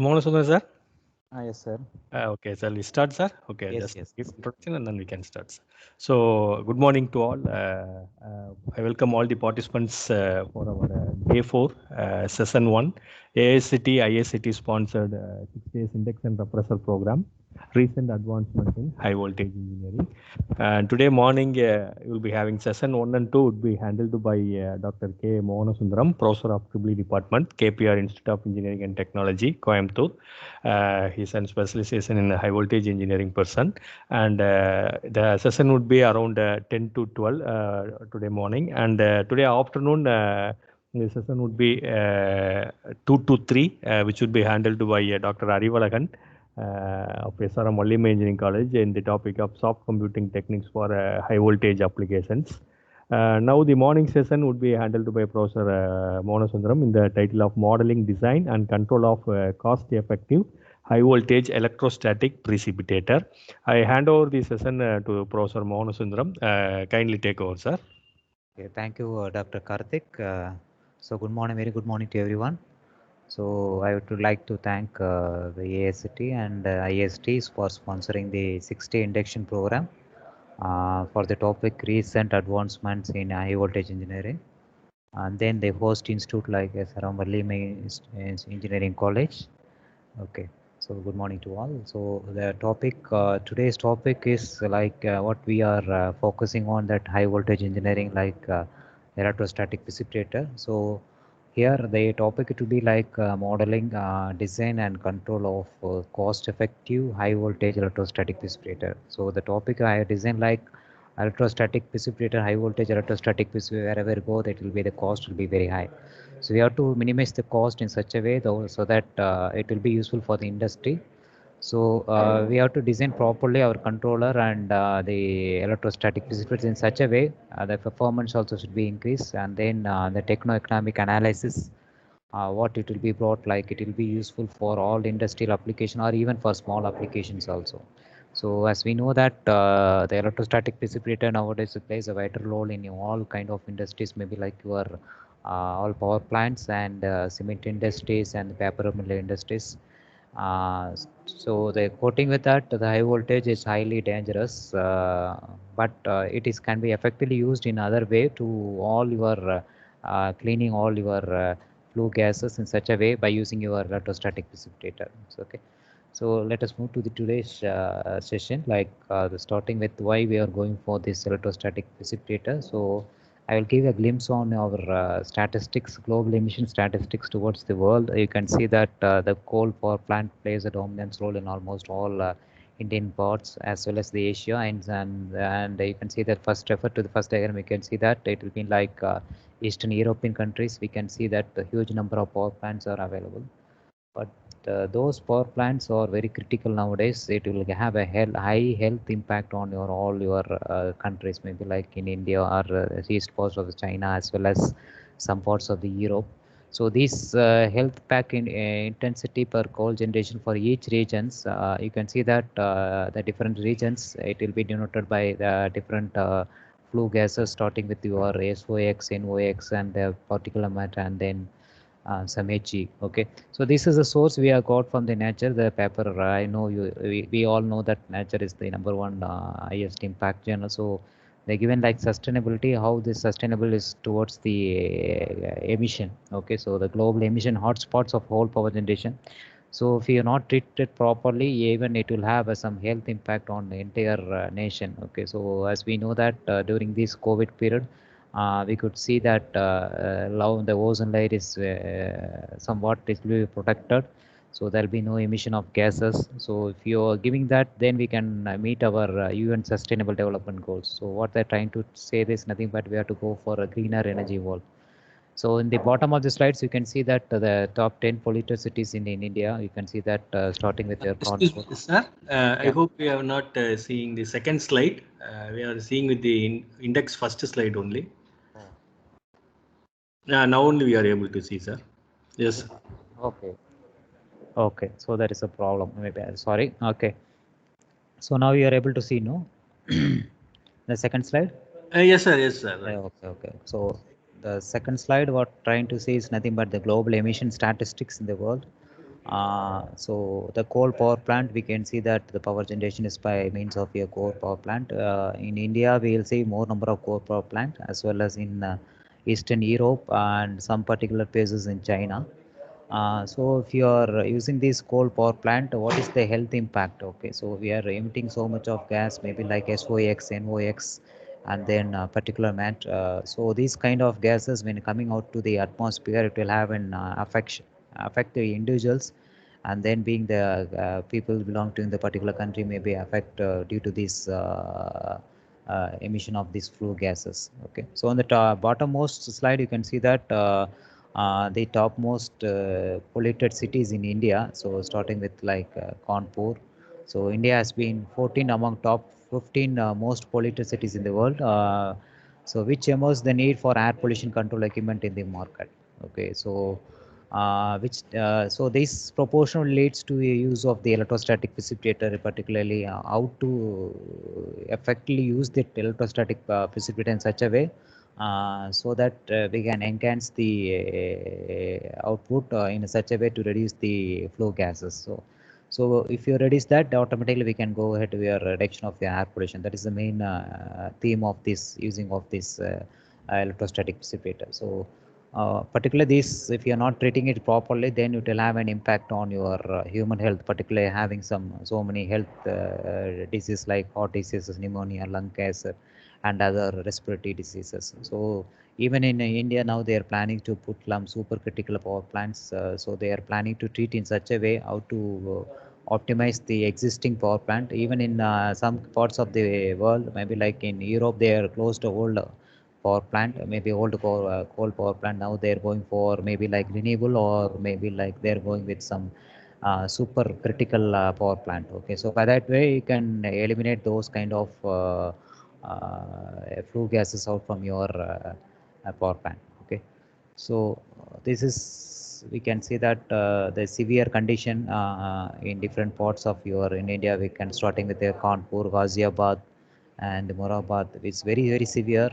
Dr. Mohanasundran, sir? Yes, sir. Okay, sir. We start, sir. Okay, Yes, just yes. give introduction and then we can start, sir. So, good morning to all. I welcome all the participants for our day 4, session 1, AICT, ISCT sponsored 6 days index and repressor program, recent advancement in high voltage engineering. And today morning, we will be having session 1 and 2 would be handled by Dr. K. Mohanasundram, Professor of Triple E Department, KPR Institute of Engineering and Technology, Coimbatore. He's a specialization in high voltage engineering person, and the session would be around 10 to 12 today morning, and today afternoon the session would be 2 to 3, which would be handled by Dr. Arivalagan of SRM Vallima Engineering College in the topic of soft computing techniques for high voltage applications. Now the morning session would be handled by Professor Mohanasundram in the title of Modeling Design and Control of Cost-Effective High Voltage Electrostatic Precipitator. I hand over the session to Professor Mohanasundram. Kindly take over, sir. Okay, thank you, Dr. Karthik. So good morning, very good morning to everyone. So I would like to thank the AICT and ISTs for sponsoring the 6-day induction program for the topic recent advancements in high voltage engineering. And then the host institute like SRM Vallima Engineering College. Okay, so good morning to all. So the topic, today's topic is like what we are focusing on, that high voltage engineering, like electrostatic precipitator. So here the topic to be like modeling, design and control of cost effective high voltage electrostatic precipitator. So the topic I design like electrostatic precipitator, high voltage electrostatic precipitator, wherever you go, that will be the cost will be very high. So we have to minimize the cost in such a way though, so that it will be useful for the industry. So we have to design properly our controller and the electrostatic precipitator in such a way the performance also should be increased, and then the techno-economic analysis, what it will be brought, like it will be useful for all industrial application or even for small applications also. So as we know that the electrostatic precipitator nowadays plays a vital role in all kind of industries, maybe like your all power plants and cement industries and paper mill industries. So the coating with that, the high voltage is highly dangerous, but it is can be effectively used in other way to all your cleaning all your flue gases in such a way by using your electrostatic precipitator. So, okay. So let us move to the today's session, like starting with why we are going for this electrostatic precipitator. So I will give a glimpse on our statistics, global emission statistics towards the world. You can see that the coal power plant plays a dominant role in almost all Indian parts as well as the Asia, and you can see that first refer to the first diagram. We can see that it will be like Eastern European countries. We can see that a huge number of power plants are available, but those power plants are very critical nowadays. It will have a high health impact on your all your countries, maybe like in India or east coast of China as well as some parts of the Europe. So this health pack in intensity per coal generation for each regions, you can see that the different regions, it will be denoted by the different flue gases, starting with your SOx, NOx, and the particulate matter, and then some Hg. Okay, so this is a source we have got from the nature, the paper. I know we all know that nature is the number one highest impact journal. So they given like sustainability, how this sustainable is towards the emission. Okay, so the global emission hotspots of whole power generation. So if you are not treated properly, even it will have some health impact on the entire nation. Okay, so as we know that during this COVID period, we could see that now the ozone layer is somewhat it will be protected, so there will be no emission of gases. So if you are giving that, then we can meet our UN Sustainable Development Goals. So what they're trying to say is nothing but we have to go for a greener energy world. So in the bottom of the slides, you can see that the top 10 polluted cities in India. You can see that starting with your Excuse me, sir. I hope we are not seeing the second slide. We are seeing with the index first slide only. Now only we are able to see, sir. Yes. Okay. Okay. So there is a problem. Maybe sorry. Okay. So now you are able to see, no? The second slide. Yes, sir. Yes, sir. Right. Okay. Okay. So the second slide, what trying to say is nothing but the global emission statistics in the world. So the coal power plant, we can see that the power generation is by means of a coal power plant. In India, we will see more number of coal power plant as well as in Eastern Europe and some particular places in China. So if you are using this coal power plant, what is the health impact? Okay, so we are emitting so much of gas, maybe like SOx, NOx, and then particular mat. So these kind of gases, when coming out to the atmosphere, it will have an affect the individuals, and then being the people belong to in the particular country may be affect due to this emission of these flue gases. Okay, so on the bottommost slide, you can see that the topmost polluted cities in India. So starting with like Kanpur. So India has been 14 among top 15 most polluted cities in the world. So which emerges the need for air pollution control equipment in the market. Okay, so so this proportion leads to a use of the electrostatic precipitator, particularly how to effectively use the electrostatic precipitator in such a way so that we can enhance the output in such a way to reduce the flow gases. So if you reduce that, automatically we can go ahead with your reduction of the air pollution. That is the main theme of this using of this electrostatic precipitator. So particularly this, if you are not treating it properly, then it will have an impact on your human health, particularly having so many health diseases like heart diseases, pneumonia, lung cancer, and other respiratory diseases. So even in India now, they are planning to put some supercritical power plants. So they are planning to treat in such a way how to optimize the existing power plant. Even in some parts of the world, maybe like in Europe, they are closed to old power plant, maybe old coal power plant. Now they're going for maybe like renewable, or maybe like they're going with some super critical power plant. Okay, so by that way you can eliminate those kind of flue gases out from your power plant. Okay, so this is, we can see that the severe condition in different parts of your in India, we can starting with the Kanpur, Ghaziabad, and Morabad. It's very very severe.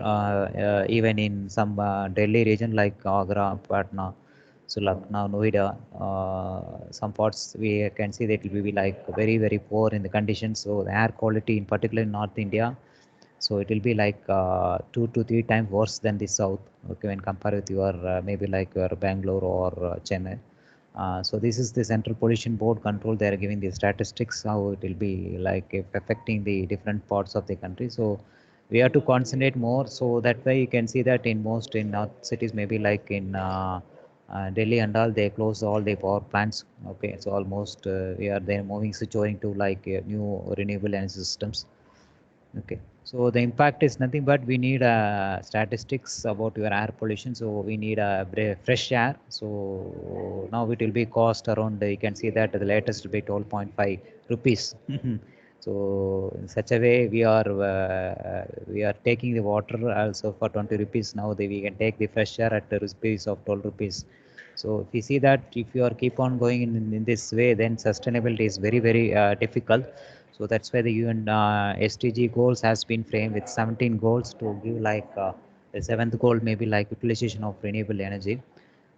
Even in some Delhi region like Agra, Patna, so Lucknow, Noida, some parts we can see that it will be like very very poor in the conditions. So the air quality, in particular in North India, so it will be like 2 to 3 times worse than the south. Okay, when compared with your maybe like your Bangalore or Chennai. So this is the Central Pollution Board control. They are giving the statistics how it will be like if affecting the different parts of the country. So we have to concentrate more. So that way you can see that in most in north cities, maybe like in Delhi and all, they close all the power plants. Okay, so almost we are then moving switching to like new renewable energy systems. Okay, so the impact is nothing but we need statistics about your air pollution. So we need a fresh air. So now it will be cost around, you can see that the latest will be 12.5 rupees. So in such a way we are taking the water also for 20 rupees. Now we can take the fresh air at the rupees of 12 rupees. So if you see that if you are keep on going in this way, then sustainability is very very difficult. So that's why the UN SDG goals has been framed with 17 goals to give like the seventh goal maybe like utilization of renewable energy.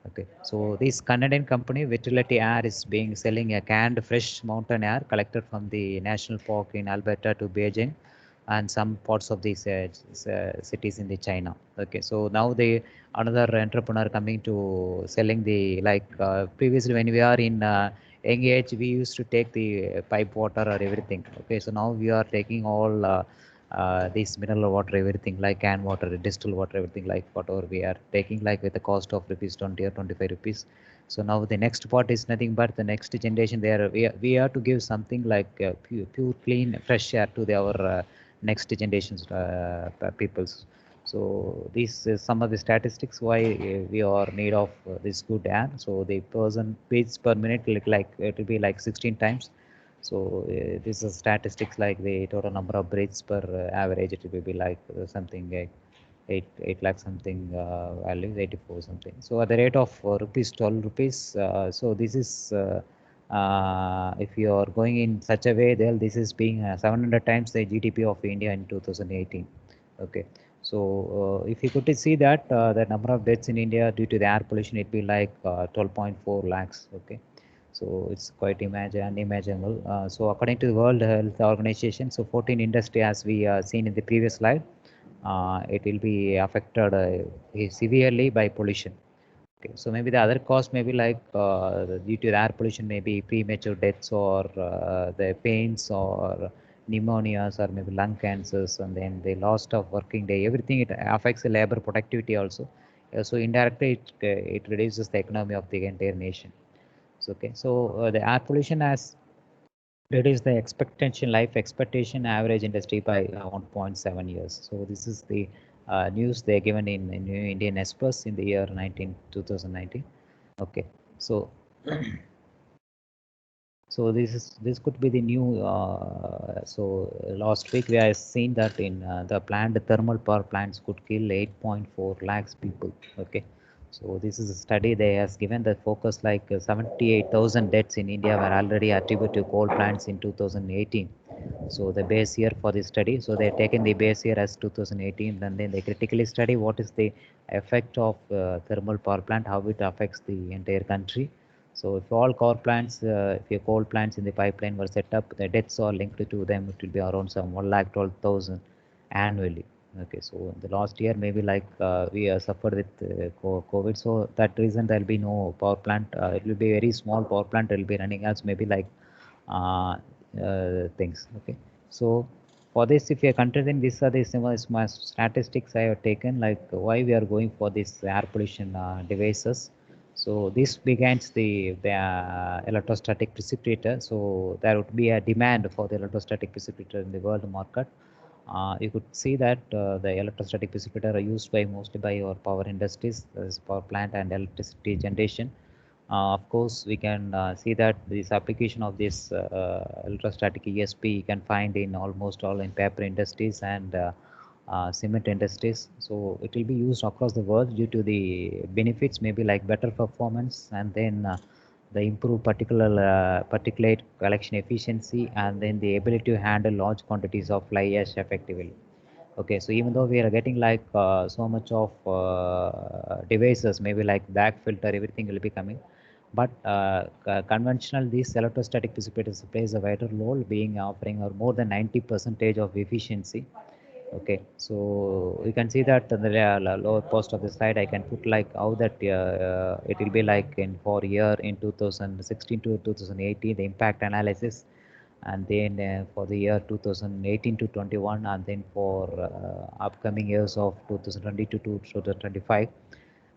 Okay, so this Canadian company Vitality Air is being selling a canned fresh mountain air collected from the national park in Alberta to Beijing and some parts of these cities in the China. Okay, so now the another entrepreneur coming to selling the like previously when we are in young age we used to take the pipe water or everything. Okay, so now we are taking all this mineral water, everything like can water, distilled water, everything like whatever we are taking like with the cost of rupees 20 or 25 rupees. So now the next part is nothing but the next generation there we have to give something like pure clean fresh air to our next generations peoples. So these some of the statistics why we are need of this good air. So the person breathes per minute like it will be like 16 times. So this is statistics like the total number of breaths per average. It will be like something 8 lakh something values 84 something. So at the rate of rupees 12 rupees. So this is if you are going in such a way, then this is being 700 times the GDP of India in 2018. Okay. So if you could see that the number of deaths in India due to the air pollution, it be like 12.4 lakhs. Okay. So it's quite unimaginable. So according to the World Health Organization, so 14 industry, as we seen in the previous slide, it will be affected severely by pollution. Okay, so maybe the other cause may be like due to the air pollution, maybe premature deaths or the pains or pneumonias or maybe lung cancers, and then the loss of working day. Everything it affects the labor productivity also. So indirectly, it reduces the economy of the entire nation. So, okay, so the air pollution has reduced the expectation life expectation average industry by 1.7 years. So this is the news they given in New Indian Express in the year 2019. Okay, so so this could be the new. Last week we have seen that in the planned thermal power plants could kill 8.4 lakhs people. Okay, so this is a study they has given the focus like 78,000 deaths in India were already attributed to coal plants in 2018. So the base year for this study, so they taken the base year as 2018, and then they critically study what is the effect of thermal power plant, how it affects the entire country. So if all coal plants, if your coal plants in the pipeline were set up, the deaths are linked to them, it will be around some 1,12,000 annually. Okay, so in the last year, maybe like we suffered with COVID, so that reason there will be no power plant. It will be very small power plant. It will be running as maybe like uh, things. Okay, so for this, if you are considering these are the small statistics I have taken, like why we are going for this air pollution devices. So this begins the electrostatic precipitator. So there would be a demand for the electrostatic precipitator in the world market. You could see that the electrostatic precipitator are used by mostly by our power industries, as power plant and electricity generation. Of course, we can see that this application of this electrostatic ESP you can find in almost all in paper industries and cement industries. So it will be used across the world due to the benefits, maybe like better performance, and then the improved particulate collection efficiency, and then the ability to handle large quantities of fly ash effectively. Okay, so even though we are getting like so much of devices, maybe like back filter, everything will be coming, but conventional these electrostatic precipitors plays a vital role, being offering or more than 90 percentage of efficiency. Okay, so you can see that in the lower post of the slide I can put like how that it will be like in for year in 2016 to 2018 the impact analysis, and then for the year 2018 to 21, and then for upcoming years of 2022 to 2025.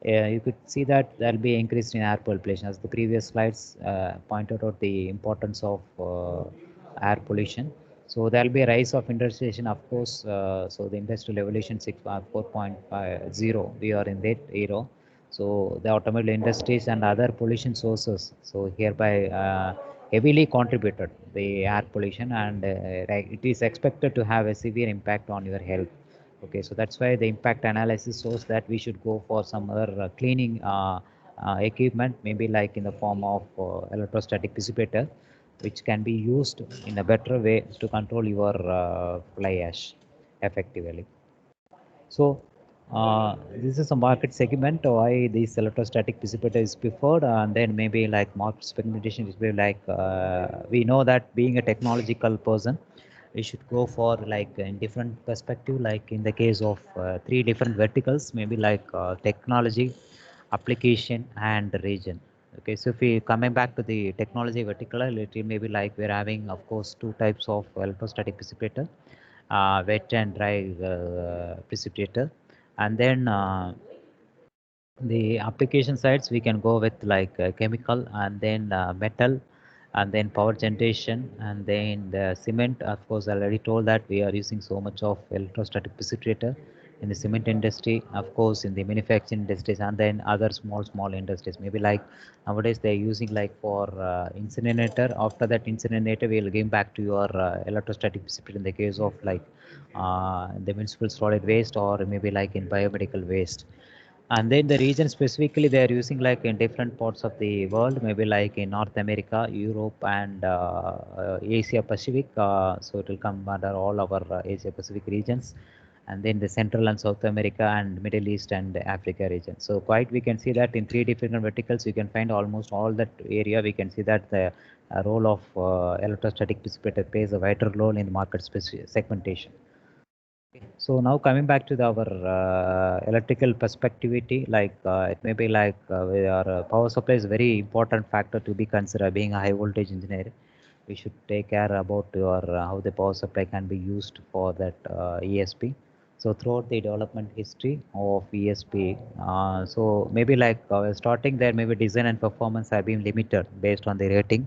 You could see that there will be increase in air pollution, as the previous slides pointed out the importance of air pollution. So there will be a rise of industrialization, of course. So the industrial revolution 4.50, we are in that era. So the automobile industries and other pollution sources, so hereby heavily contributed the air pollution, and it is expected to have a severe impact on your health. Okay, so that's why the impact analysis shows that we should go for some other cleaning equipment, maybe like in the form of electrostatic precipitator, which can be used in a better way to control your fly ash effectively. So this is a market segment why this electrostatic precipitator is preferred, and then maybe like market segmentation is maybe like we know that being a technological person, we should go for like in different perspective, like in the case of three different verticals, maybe like technology, application, and region. Okay, so if we coming back to the technology vertical, it may be like we're having, of course, two types of electrostatic precipitator, wet and dry precipitator, and then the application sides we can go with like chemical, and then metal, and then power generation, and then the cement. Of course, I already told that we are using so much of electrostatic precipitator in the cement industry, of course, in the manufacturing industries, and then other small industries, maybe like nowadays they're using like for incinerator. After that incinerator we'll give back to your electrostatic precipitator in the case of like the municipal solid waste, or maybe like in biomedical waste. And then the region specifically they are using like in different parts of the world, maybe like in North America, Europe, and Asia Pacific. So it will come under all our Asia Pacific regions. and then the Central and South America and Middle East and Africa region. So quite we can see that in 3 different verticals you can find almost all that area. We can see that the role of electrostatic precipitator plays a vital role in market segmentation. So now coming back to our electrical perspectivity, like it may be like our power supply is very important factor to be considered. Being a high voltage engineer, we should take care about your how the power supply can be used for that ESP. So throughout the development history of ESP, so maybe like starting there, maybe design and performance have been limited based on the rating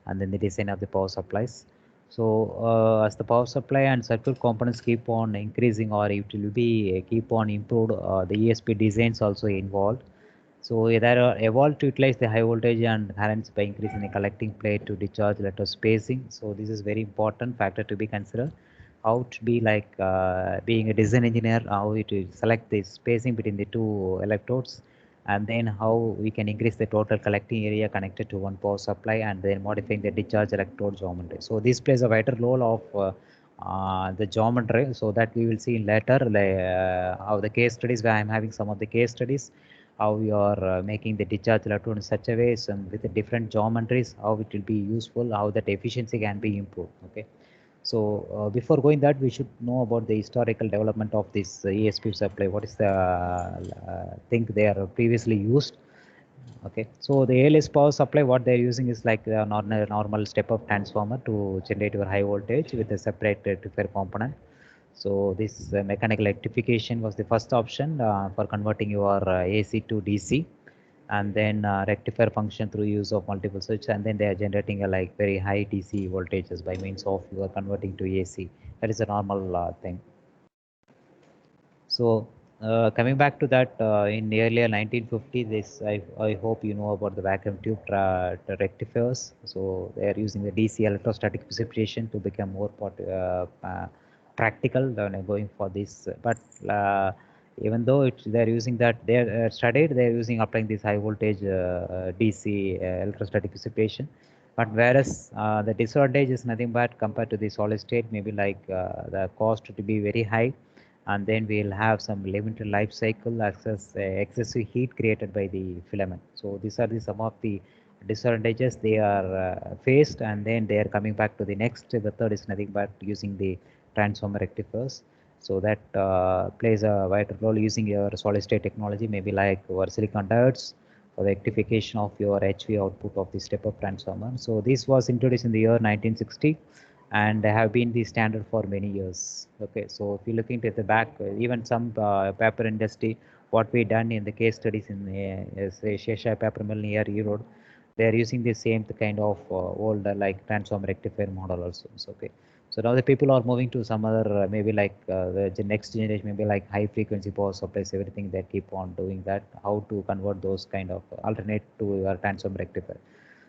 and then the design of the power supplies. So as the power supply and circuit components keep on increasing or it will be keep on improved, the ESP designs also involved. So there are evolved to utilize the high voltage and currents by increasing the collecting plate to discharge electrode spacing. So this is very important factor to be considered. How to be like being a design engineer, how to select the spacing between the two electrodes, and then how we can increase the total collecting area connected to one power supply, and then modifying the discharge electrode geometry. So this plays a vital role of the geometry. So that we will see later, how the case studies where I'm having some of the case studies, how we are making the discharge electrode in such a way, some with the different geometries, how it will be useful, how that efficiency can be improved. Okay. So before going that, we should know about the historical development of this ESP supply. What is the thing they are previously used? Okay, so the ALS power supply, what they're using is like a normal step-up transformer to generate your high voltage with a separate rectifier component. So this mechanical rectification was the first option for converting your AC to DC, and then rectifier function through use of multiple switches, and then they are generating a like very high DC voltages by means of you are converting to AC. That is a normal thing. So coming back to that, in earlier 1950, this I hope you know about the vacuum tube rectifiers. So they are using the DC electrostatic precipitation to become more practical than going for this. But even though they're using that, they're studied, they're using applying this high voltage DC electrostatic precipitation. But whereas the disadvantage is nothing but compared to the solid state, maybe like the cost to be very high, and then we'll have some limited life cycle access, excessive heat created by the filament. So these are some of the disadvantages they are faced, and then they are coming back to the next. The third is nothing but using the transformer rectifiers. So that plays a vital role using your solid state technology, maybe like our silicon diodes for the rectification of your HV output of the step-up transformer. So this was introduced in the year 1960 and have been the standard for many years. Okay, so if you look into the back, even some paper industry, what we done in the case studies in say Shesha paper mill near Erode, they are using the same kind of old like transformer rectifier model also. So, okay, so now the people are moving to some other maybe like the next generation, maybe like high frequency power supplies, everything they keep on doing that, how to convert those kind of alternate to your transformer rectifier.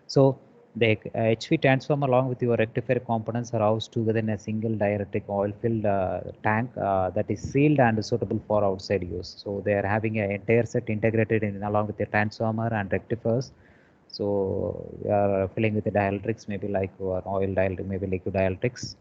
So the HV transformer along with your rectifier components are housed together in a single dielectric oil-filled tank that is sealed and suitable for outside use. So they are having an entire set integrated in along with the transformer and rectifiers. So we are filling with the dielectrics, maybe like oil dielectric, maybe liquid dielectrics.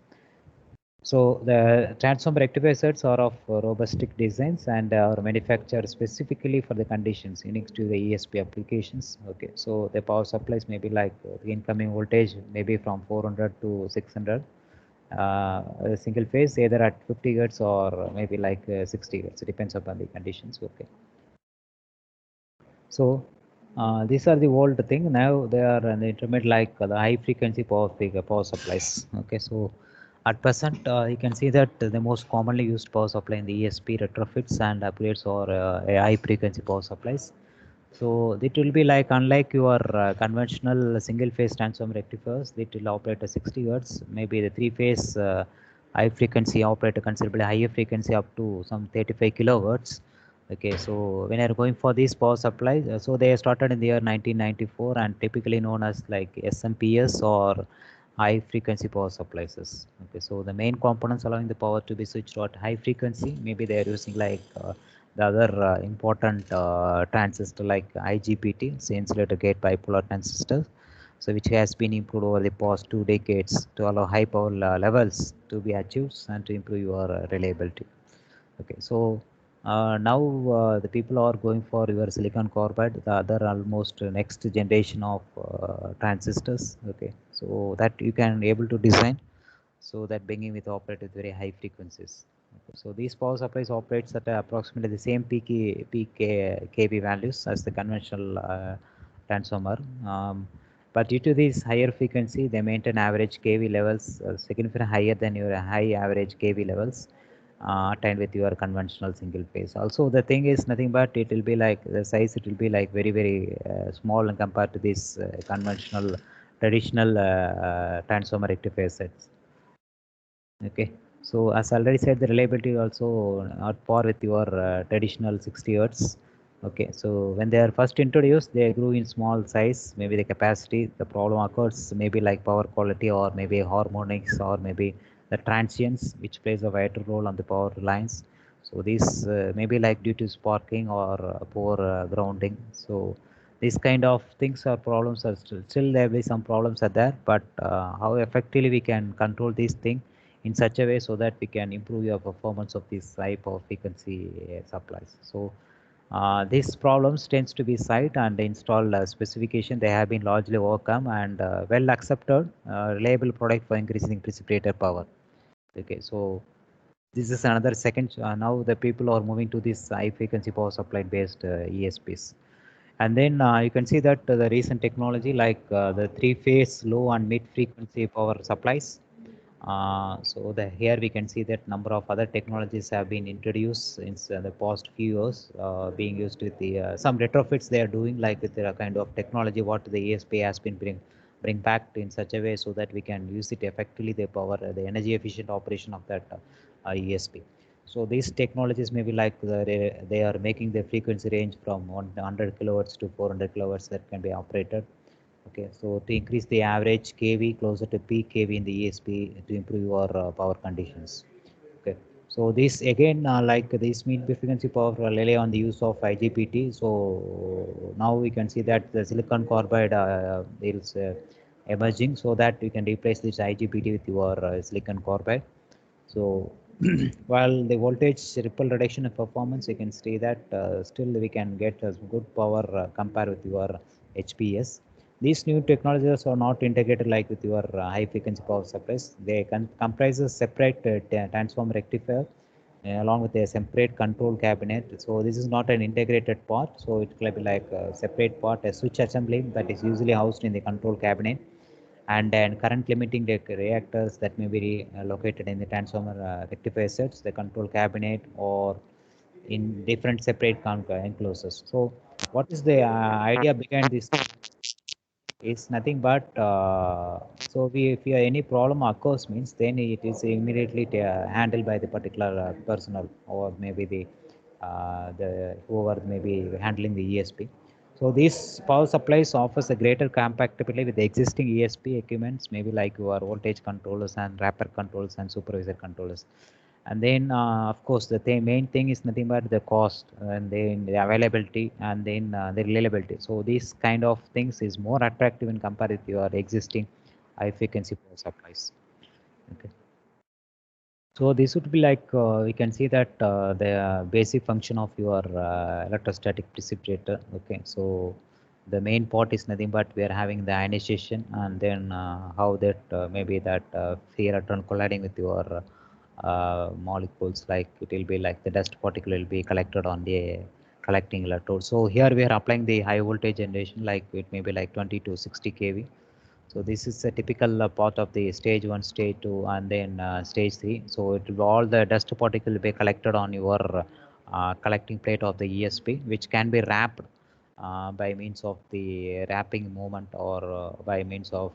So the transformer rectifier sets are of robustic designs and are manufactured specifically for the conditions unique to the ESP applications. Okay, so the power supplies may be like the incoming voltage maybe from 400 to 600. A single phase either at 50 hertz or maybe like 60 hertz. It depends upon the conditions. Okay. So these are the old thing. Now they are an intermediate like the high frequency power supplies. Okay, so at present you can see that the most commonly used power supply in the ESP retrofits and upgrades or a high frequency power supplies. So it will be like unlike your conventional single phase transformer rectifiers, it will operate at 60 hertz. Maybe the three phase high frequency operate a considerably higher frequency up to some 35 kilohertz. Okay, so when you're going for these power supplies, so they started in the year 1994 and typically known as like SMPS or high frequency power supplies. Okay, so the main components allowing the power to be switched at high frequency, maybe they are using like the other important transistor like IGBT, so insulator gate bipolar transistor, so which has been improved over the past 2 decades to allow high power levels to be achieved and to improve your reliability. Okay, so now the people are going for your silicon carbide, the other almost next generation of transistors. Okay, so that you can able to design so that beginning with operate with very high frequencies. Okay, so these power supplies operates at approximately the same kV values as the conventional transformer. But due to this higher frequency, they maintain average kV levels significantly higher than your high average kV levels attained with your conventional single phase. Also, the thing is nothing but it will be like the size, it will be like very small and compared to this conventional traditional transformer rectifier sets. Okay, so as already said, the reliability also at par with your traditional 60 hertz. Okay, so when they are first introduced, they grew in small size, maybe the capacity, the problem occurs maybe like power quality or maybe harmonics or maybe the transients, which plays a vital role on the power lines. So these maybe like due to sparking or poor grounding. So these kind of things are problems are still there will be some problems are there, but how effectively we can control these things in such a way so that we can improve your performance of these high power frequency supplies. So these problems tends to be site and installed specification. They have been largely overcome and well accepted reliable product for increasing precipitator power. Okay, so this is another second. Now the people are moving to this high frequency power supply based ESPs. And then you can see that the recent technology like the three-phase low and mid-frequency power supplies. So here we can see that number of other technologies have been introduced in the past few years, being used with the some retrofits they are doing like with the kind of technology what the ESP has been bring back in such a way so that we can use it effectively the power the energy efficient operation of that ESP. So these technologies may be like they are making the frequency range from 100 kilohertz to 400 kilohertz that can be operated. Okay, so to increase the average kV closer to peak kV in the ESP to improve your power conditions. Okay, so this again like this mean frequency power rely on the use of IGBT. So now we can see that the silicon carbide is emerging so that you can replace this IGBT with your silicon carbide. So while the voltage ripple reduction and performance, you can see that still we can get a good power compared with your HPS. These new technologies are not integrated like with your high frequency power supplies. They can comprise a separate transformer rectifier along with a separate control cabinet. So this is not an integrated part. So it will be like a separate part, a switch assembly that is usually housed in the control cabinet and then current limiting reactors that may be located in the transformer rectifier sets, the control cabinet, or in different separate enclosures. So, what is the idea behind this? Is nothing but so if you any problem occurs means then it is immediately handled by the particular personnel or maybe the whoever may be handling the ESP. So these power supplies offers a greater compatibility with the existing ESP equipments, maybe like your voltage controllers and wrapper controllers and supervisor controllers. And then of course the main thing is nothing but the cost and then the availability and then the reliability. So these kind of things is more attractive in compared with your existing high frequency power supplies. Okay, so this would be like we can see that the basic function of your electrostatic precipitator. Okay, so the main part is nothing but we are having the ionization and then how that maybe that free electron colliding with your molecules, like it will be like the dust particle will be collected on the collecting electrode. So here we are applying the high voltage generation, like it may be like 20 to 60 kV. So this is a typical part of the stage 1, stage 2, and then stage 3. So it will all the dust particle will be collected on your collecting plate of the ESP, which can be wrapped by means of the wrapping movement or by means of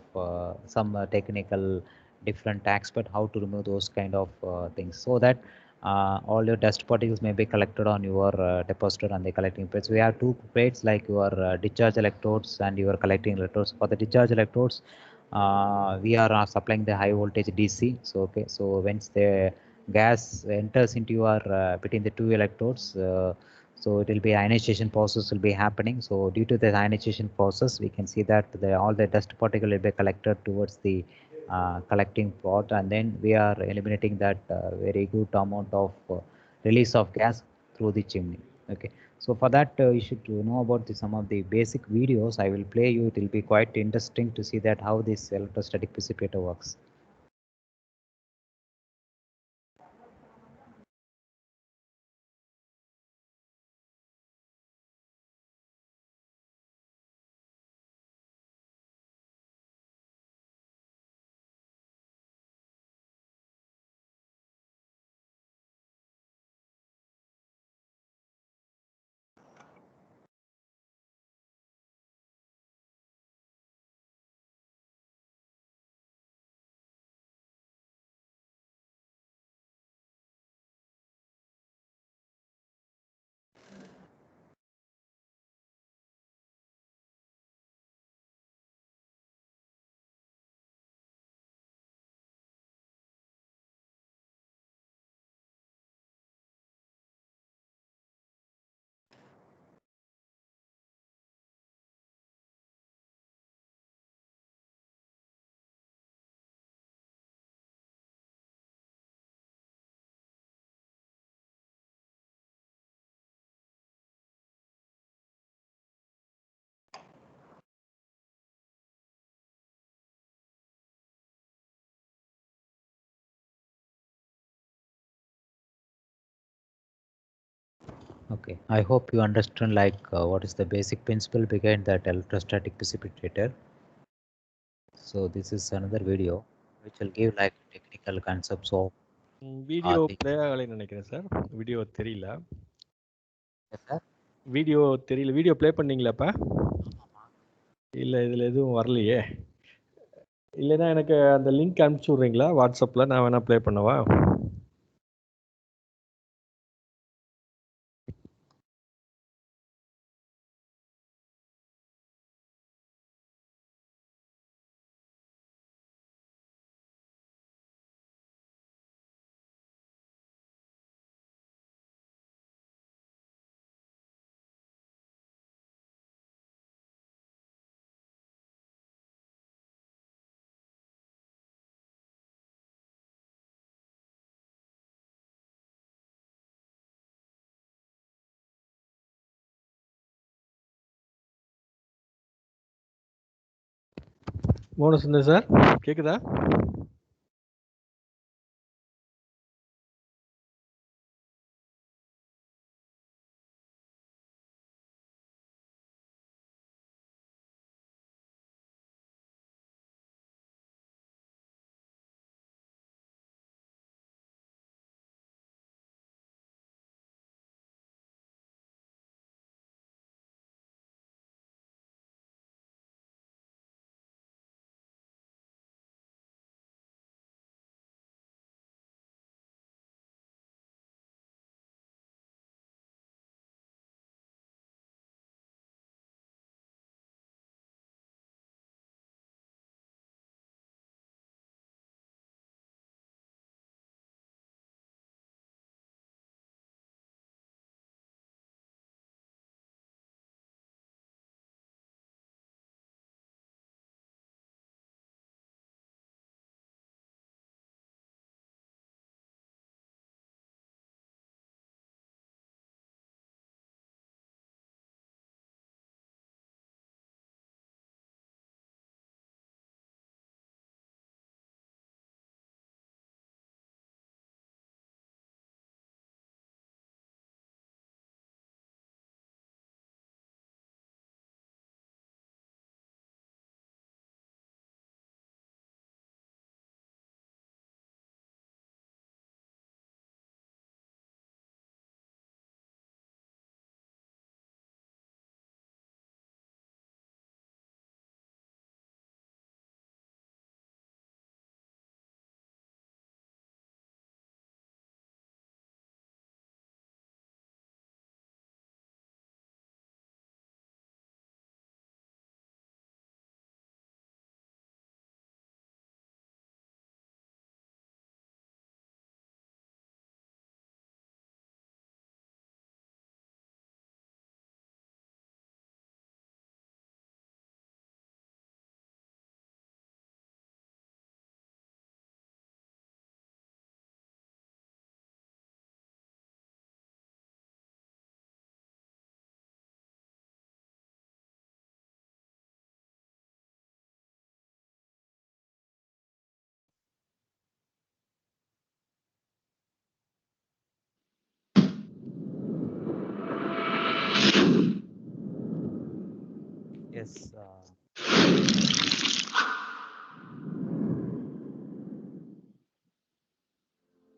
some technical different expert how to remove those kind of things so that all your dust particles may be collected on your depositor and the collecting plates. We have two plates like your discharge electrodes and your collecting electrodes. For the discharge electrodes, we are supplying the high voltage DC. So okay, so once the gas enters into your between the two electrodes, so it will be ionization process will be happening. So due to the ionization process, we can see that all the dust particle will be collected towards the collecting pot, and then we are eliminating that very good amount of release of gas through the chimney. Okay, so for that you should know about some of the basic videos I will play you. It will be quite interesting to see that how this electrostatic precipitator works. Okay, I hope you understand like what is the basic principle behind that electrostatic precipitator. So this is another video which will give like technical concepts of video the play ஆகலைன்னு நினைக்கிறேன் sir. Video தெரியல. yes, sir. Video தெரியல. Video play பண்ணீங்களா இப்ப? இல்ல இதுல எதுவும் வரலையே. இல்லைன்னா எனக்கு அந்த லிங்க் அனுப்பிச்சு விட்றீங்களா வாட்ஸ்அப்ல? நான் வேணா ப்ளே பண்ணவா? மோனசுந்தர் சார் கேக்குதா?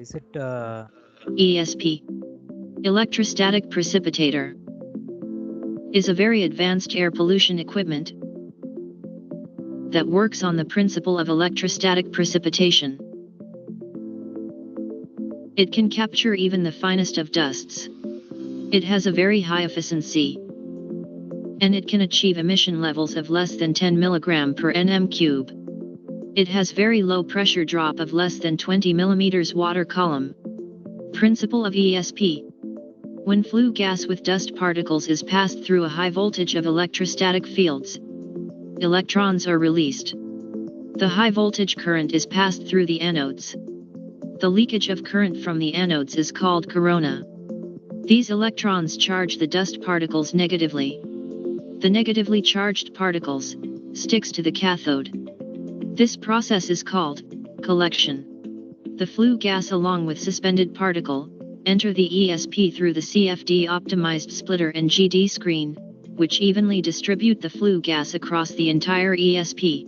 Is it ESP, electrostatic precipitator, is a very advanced air pollution equipment that works on the principle of electrostatic precipitation. It can capture even the finest of dusts. It has a very high efficiency, and it can achieve emission levels of less than 10 mg per nm cube. It has very low pressure drop of less than 20 mm water column. Principle of ESP. When flue gas with dust particles is passed through a high voltage of electrostatic fields, electrons are released. The high voltage current is passed through the anodes. The leakage of current from the anodes is called corona. These electrons charge the dust particles negatively. The negatively charged particles sticks to the cathode. This process is called collection. The flue gas along with suspended particle enter the ESP through the CFD optimized splitter and GD screen, which evenly distribute the flue gas across the entire ESP.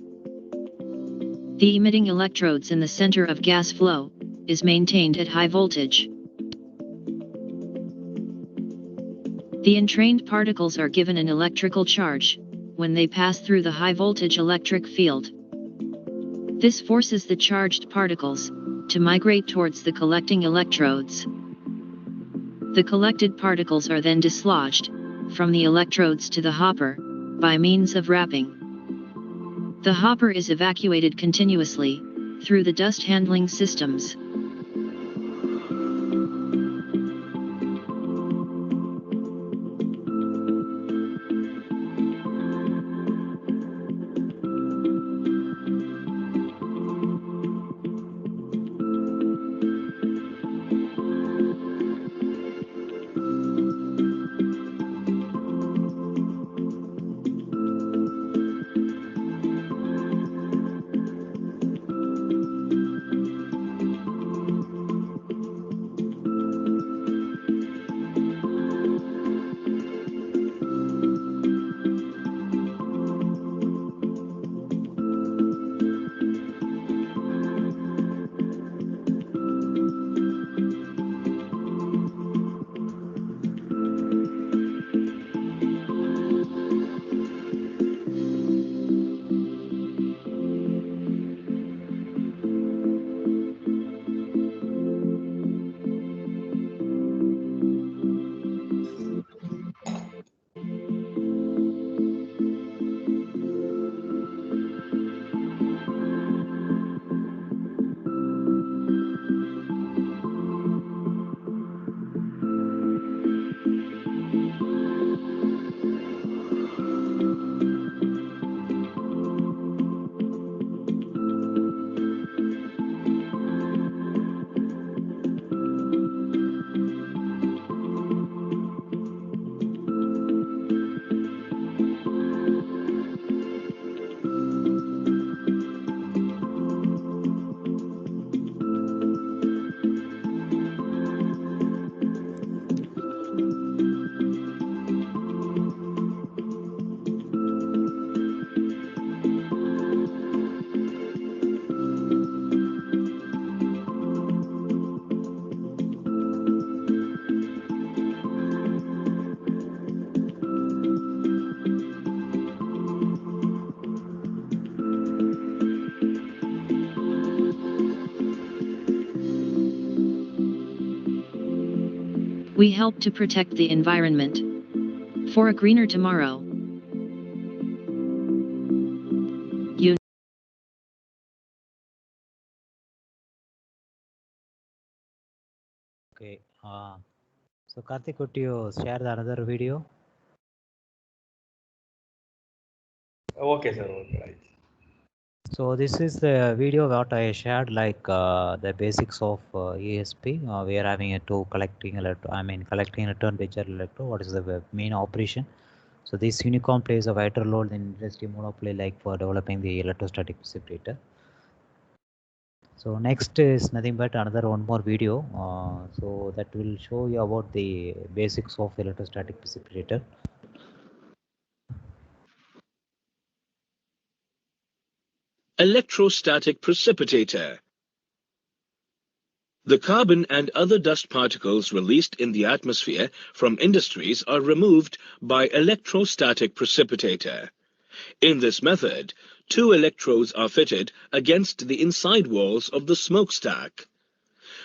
The emitting electrodes in the center of gas flow is maintained at high voltage. The entrained particles are given an electrical charge when they pass through the high voltage electric field. This forces the charged particles to migrate towards the collecting electrodes. The collected particles are then dislodged from the electrodes to the hopper by means of wrapping. The hopper is evacuated continuously through the dust handling systems. We help to protect the environment for a greener tomorrow. okay? So Karthik, could you share the another video? Okay, sir. Okay, right. So this is the video what I shared, like the basics of ESP. We are having a collecting return digital electro. What is the main operation? So this unicorn plays a vital role in industry monopoly, like for developing the electrostatic precipitator. So next is nothing but another one more video. So that will show you about the basics of electrostatic precipitator. Electrostatic precipitator. The carbon and other dust particles released in the atmosphere from industries are removed by electrostatic precipitator. In this method, two electrodes are fitted against the inside walls of the smokestack.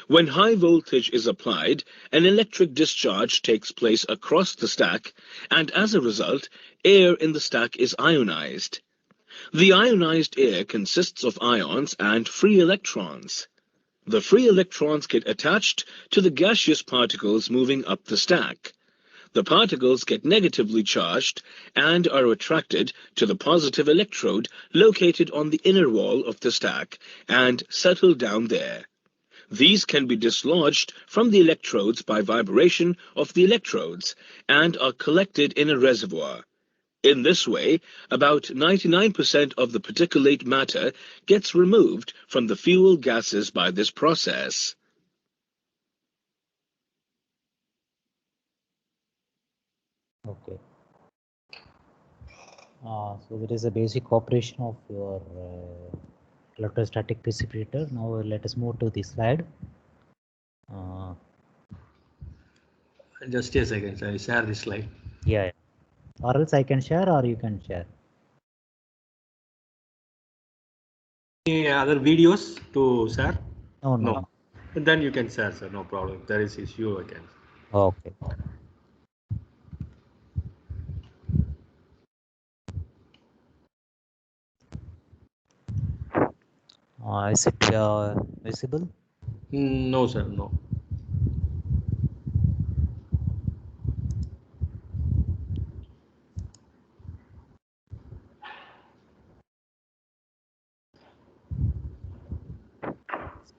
When high voltage is applied, an electric discharge takes place across the stack, and as a result, air in the stack is ionized. The ionized air consists of ions and free electrons. The free electrons get attached to the gaseous particles moving up the stack. The particles get negatively charged and are attracted to the positive electrode located on the inner wall of the stack and settle down there. These can be dislodged from the electrodes by vibration of the electrodes and are collected in a reservoir. In this way, about 99% of the particulate matter gets removed from the fuel gases by this process. Okay. So there is a basic operation of your electrostatic precipitator. Now let us move to the slide. Just a second, I share this slide. Yeah. Or else I can share, or you can share. Any other videos to share? No. Then you can share, sir. No problem. If there is issue, I can. Okay. Is it visible? No, sir. No.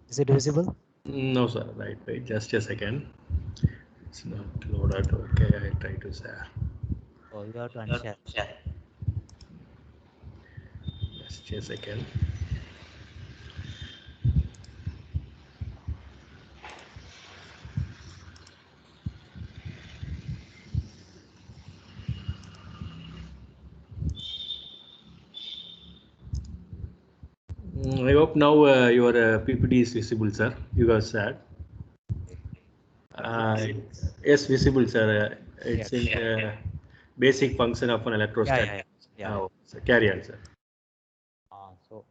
Is it visible? No, sir. Right. Wait. Just a second. It's not loaded. Okay. I try to share. Oh, you have to unshare. Just a second. I hope now your PPT is visible, sir. You guys said. Yes, visible, sir. It's Yes. in basic function of an electrostatic. Yeah. Oh, so carry on, sir. So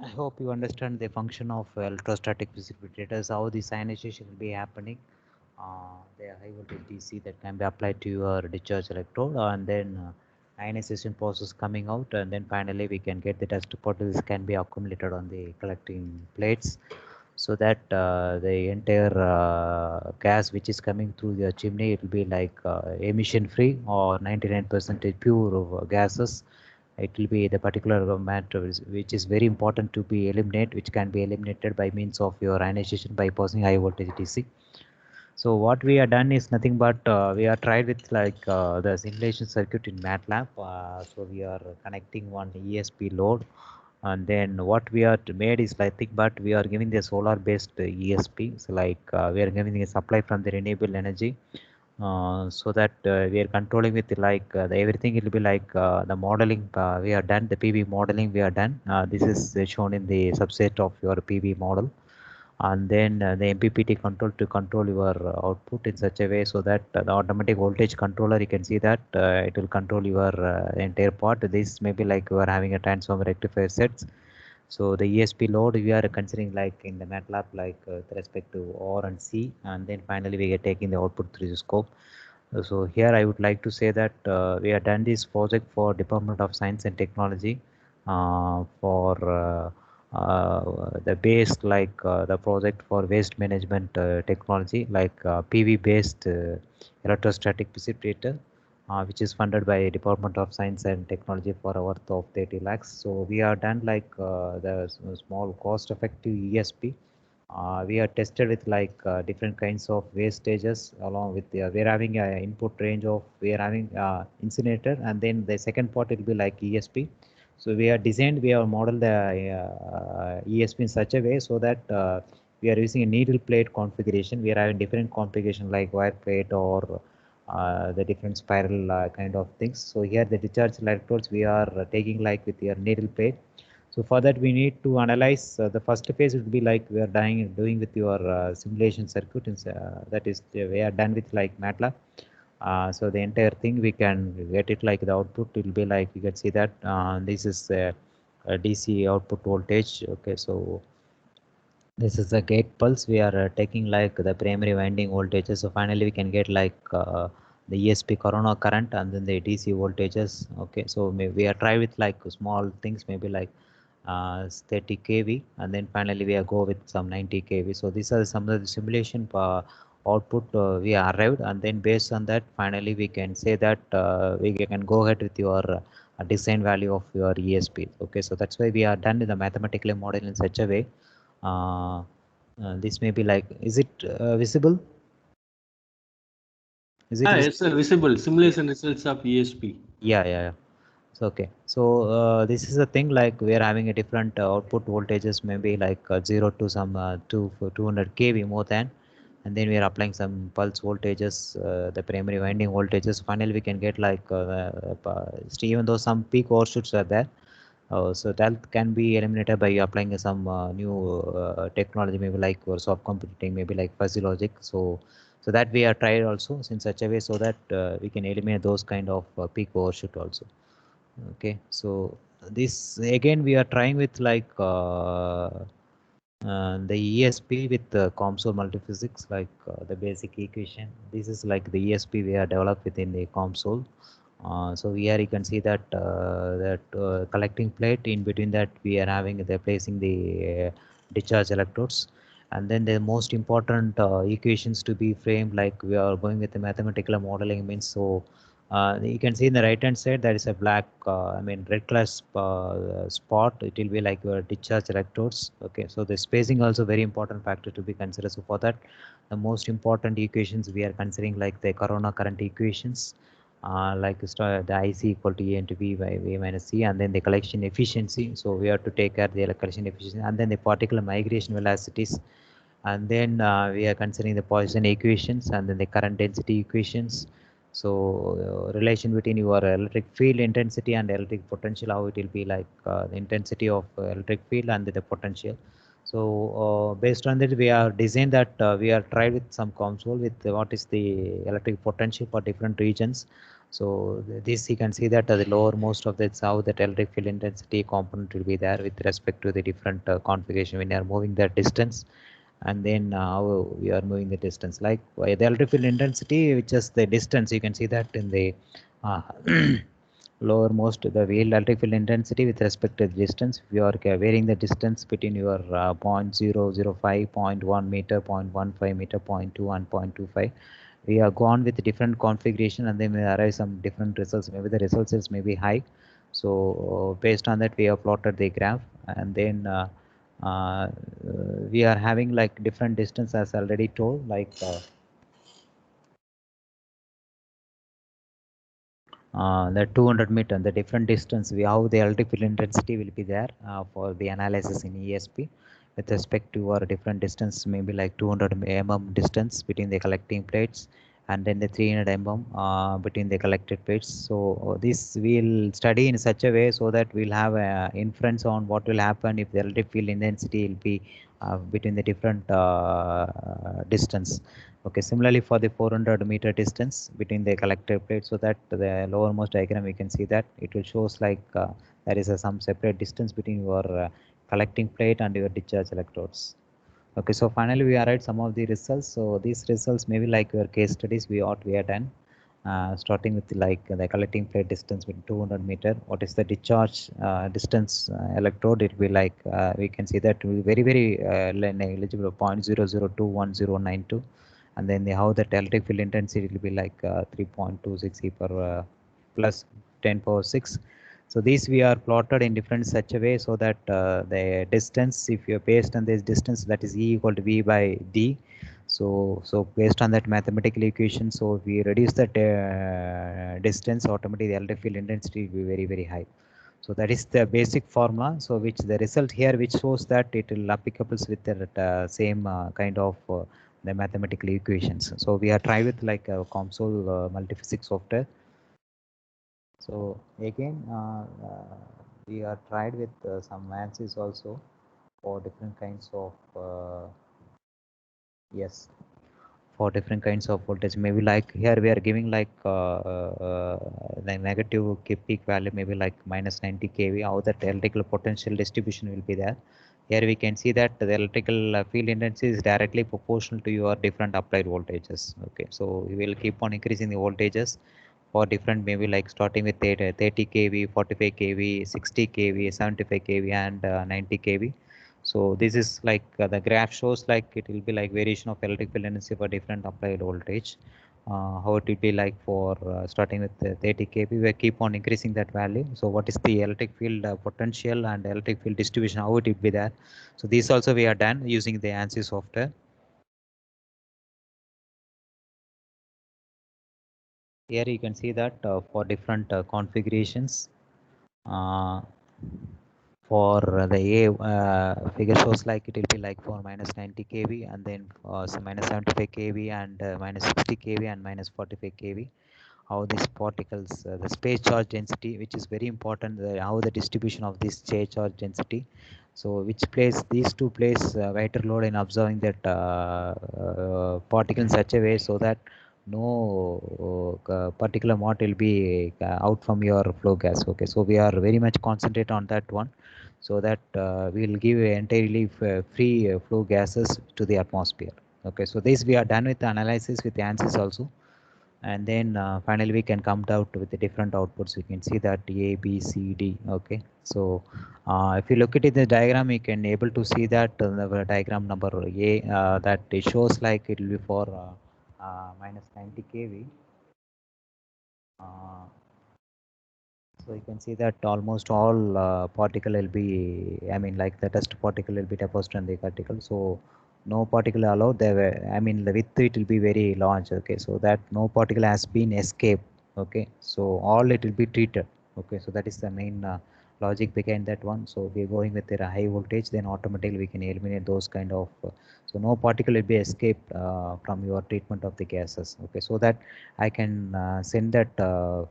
I hope you understand the function of electrostatic precipitators, how the ionization will be happening. The high voltage DC that can be applied to your discharge electrode, and then ionization process coming out, and then finally we can get the dust particles can be accumulated on the collecting plates, so that the entire gas which is coming through the chimney, it will be like emission free or 99% pure gases. It will be the particular matter which is very important to be eliminated, which can be eliminated by means of your ionization by passing high voltage DC. So what we have done is nothing but we are tried with like the simulation circuit in MATLAB. So we are connecting one ESP load, and then what we are made is nothing but we are giving the solar based ESP. So like we are giving a supply from the renewable energy, so that we are controlling with like everything. It will be like the modeling we are done, the PV modeling we are done. This is shown in the subset of your PV model, and then the MPPT control to control your output in such a way so that the automatic voltage controller, you can see that it will control your entire part. This may be like you are having a transformer rectifier sets. So the ESP load we are considering like in the MATLAB like with respect to R and C, and then finally we are taking the output through the scope. So here I would like to say that we have done this project for Department of Science and Technology for the base like the project for waste management technology, like PV based electrostatic precipitator, which is funded by Department of Science and Technology for a worth of 30 lakhs. So we have done like the small cost effective ESP. We are tested with like different kinds of wastages, along with we are having an input range of, we are having incinerator, and then the second part will be like ESP. So we are designed, we have modeled the ESP in such a way so that we are using a needle plate configuration. We are having different configuration like wire plate or the different spiral kind of things. So here the discharge electrodes we are taking like with your needle plate. So for that, we need to analyze the first phase would be like we are doing with your simulation circuit. That is, we are done with like MATLAB. So the entire thing we can get it like the output will be like you can see that this is a DC output voltage. Okay, so this is the gate pulse. We are taking like the primary winding voltages. So finally we can get like the ESP corona current and then the DC voltages. Okay, so we are try with like small things, maybe like 30 kV, and then finally we are go with some 90 kV. So these are some of the simulation output we arrived, and then based on that finally we can say that we can go ahead with your design value of your ESP. Okay, so that's why we are done with the mathematical model in such a way. This may be like, is it visible? Is it It's visible simulation results of ESP. Yeah. So okay, so this is a thing like we are having a different output voltages, maybe like 0 to some 200 kV more than, and then we are applying some pulse voltages, the primary winding voltages. Finally we can get like even though some peak overshoots are there, so that can be eliminated by applying some new technology, maybe like soft computing, maybe like fuzzy logic. So that we are tried also in such a way so that we can eliminate those kind of peak overshoot also. Okay, so this again we are trying with like the ESP with the COMSOL multiphysics, like the basic equation. This is like the ESP we are developed within the COMSOL. So here you can see that collecting plate, in between that we are having the placing the discharge electrodes, and then the most important equations to be framed, like we are going with the mathematical modeling means. So you can see in the right hand side there is a black red color spot. It will be like your discharge electrodes. Okay, so the spacing also very important factor to be considered. So for that, the most important equations we are considering like the corona current equations, like the IC equal to A into V by V minus C, and then the collection efficiency. So we have to take care of the collection efficiency, and then the particle migration velocities, and then we are considering the Poisson equations, and then the current density equations. So relation between your electric field intensity and electric potential, how it will be like the intensity of electric field and the potential. So based on that, we have designed that we are tried with some console with what is the electric potential for different regions. So this you can see that the lower most of that's how that electric field intensity component will be there with respect to the different configuration when you are moving the distance, and then how we are moving the distance, like the electric field intensity, which is the distance. You can see that in the uh, lower most the wheel electric field intensity with respect to the distance. If you are varying the distance between your 0.005, 0.1 meter, 0.15 meter, 0.2 and 0.25, we have gone with different configuration, and then we arrive some different results. Maybe the results is maybe high. So based on that, we have plotted the graph, and then we are having like different distance as already told, like the 200 meter, the different distance, how the electric field intensity will be there for the analysis in ESP with respect to our different distance, maybe like 200 mm distance between the collecting plates, and then the 300 mm between the collected plates. So this we'll study in such a way so that we'll have inference on what will happen if the electric field intensity will be between the different distance. Okay, similarly for the 400 meter distance between the collector plates, so that the lowermost diagram we can see that it will shows like there is some separate distance between your collecting plate and your discharge electrodes. Okay, so finally we arrived some of the results. So these results maybe like your case studies we have done. Starting with like the collecting plate distance with 200 meter. What is the discharge distance electrode? It will be like we can see that will be very negligible 0.002192, and then how the electric field intensity will be like 3.26 e per plus 10 power 6. So these we are plotted in different such a way so that the distance, if you're based on this distance, that is E equal to V by D. So based on that mathematical equation, so if we reduce that distance, automatically the electric field intensity will be very high. So that is the basic formula. So which the result here, which shows that it will applicable with the same kind of the mathematical equations. So we are trying with like a COMSOL multiphysics software. So again, we are tried with some ANSYS also for different kinds of yes, for different kinds of voltage. Maybe like here we are giving like the negative peak value, maybe like minus 90 kV. How that electrical potential distribution will be there. Here we can see that the electrical field intensity is directly proportional to your different applied voltages. Okay, so we will keep on increasing the voltages for different, maybe like starting with 30 kV, 45 kV, 60 kV, 75 kV, and 90 kV. So this is like the graph shows like it will be like variation of electric field intensity for different applied voltage. How it will be like for starting with 30 kV, we keep on increasing that value. So what is the electric field potential and electric field distribution, how it will be there. So this also we are done using the ANSYS software. Here you can see that for different configurations, for the A figure shows like it will be like for minus 90 kV, and then so minus 75 kV, and minus 60 kV, and minus 45 kV. How these particles, the space charge density, which is very important, how the distribution of this space charge density. So which place, these two place weighted load in observing that particle in such a way so that no particular amount will be out from your flow gas. Okay, so we are very much concentrate on that one, so that we will give entirely free flow gases to the atmosphere. Okay, so this we are done with the analysis with the ANSYS also, and then finally we can come out with the different outputs. You can see that A, B, C, D. Okay, so if you look at it, the diagram, you can able to see that the diagram number A, that it shows like it will be for minus 90 kV. So you can see that almost all particle will be, I mean, like the dust particle will be deposited on the particle. So no particle allowed there. I mean, the width it will be very large. Okay, so that no particle has been escaped. Okay, so all it will be treated. Okay, so that is the main logic behind that one. So we are going with the high voltage, then automatically we can eliminate those kind of. So no particle will be escaped from your treatment of the gases. Okay, so that I can send that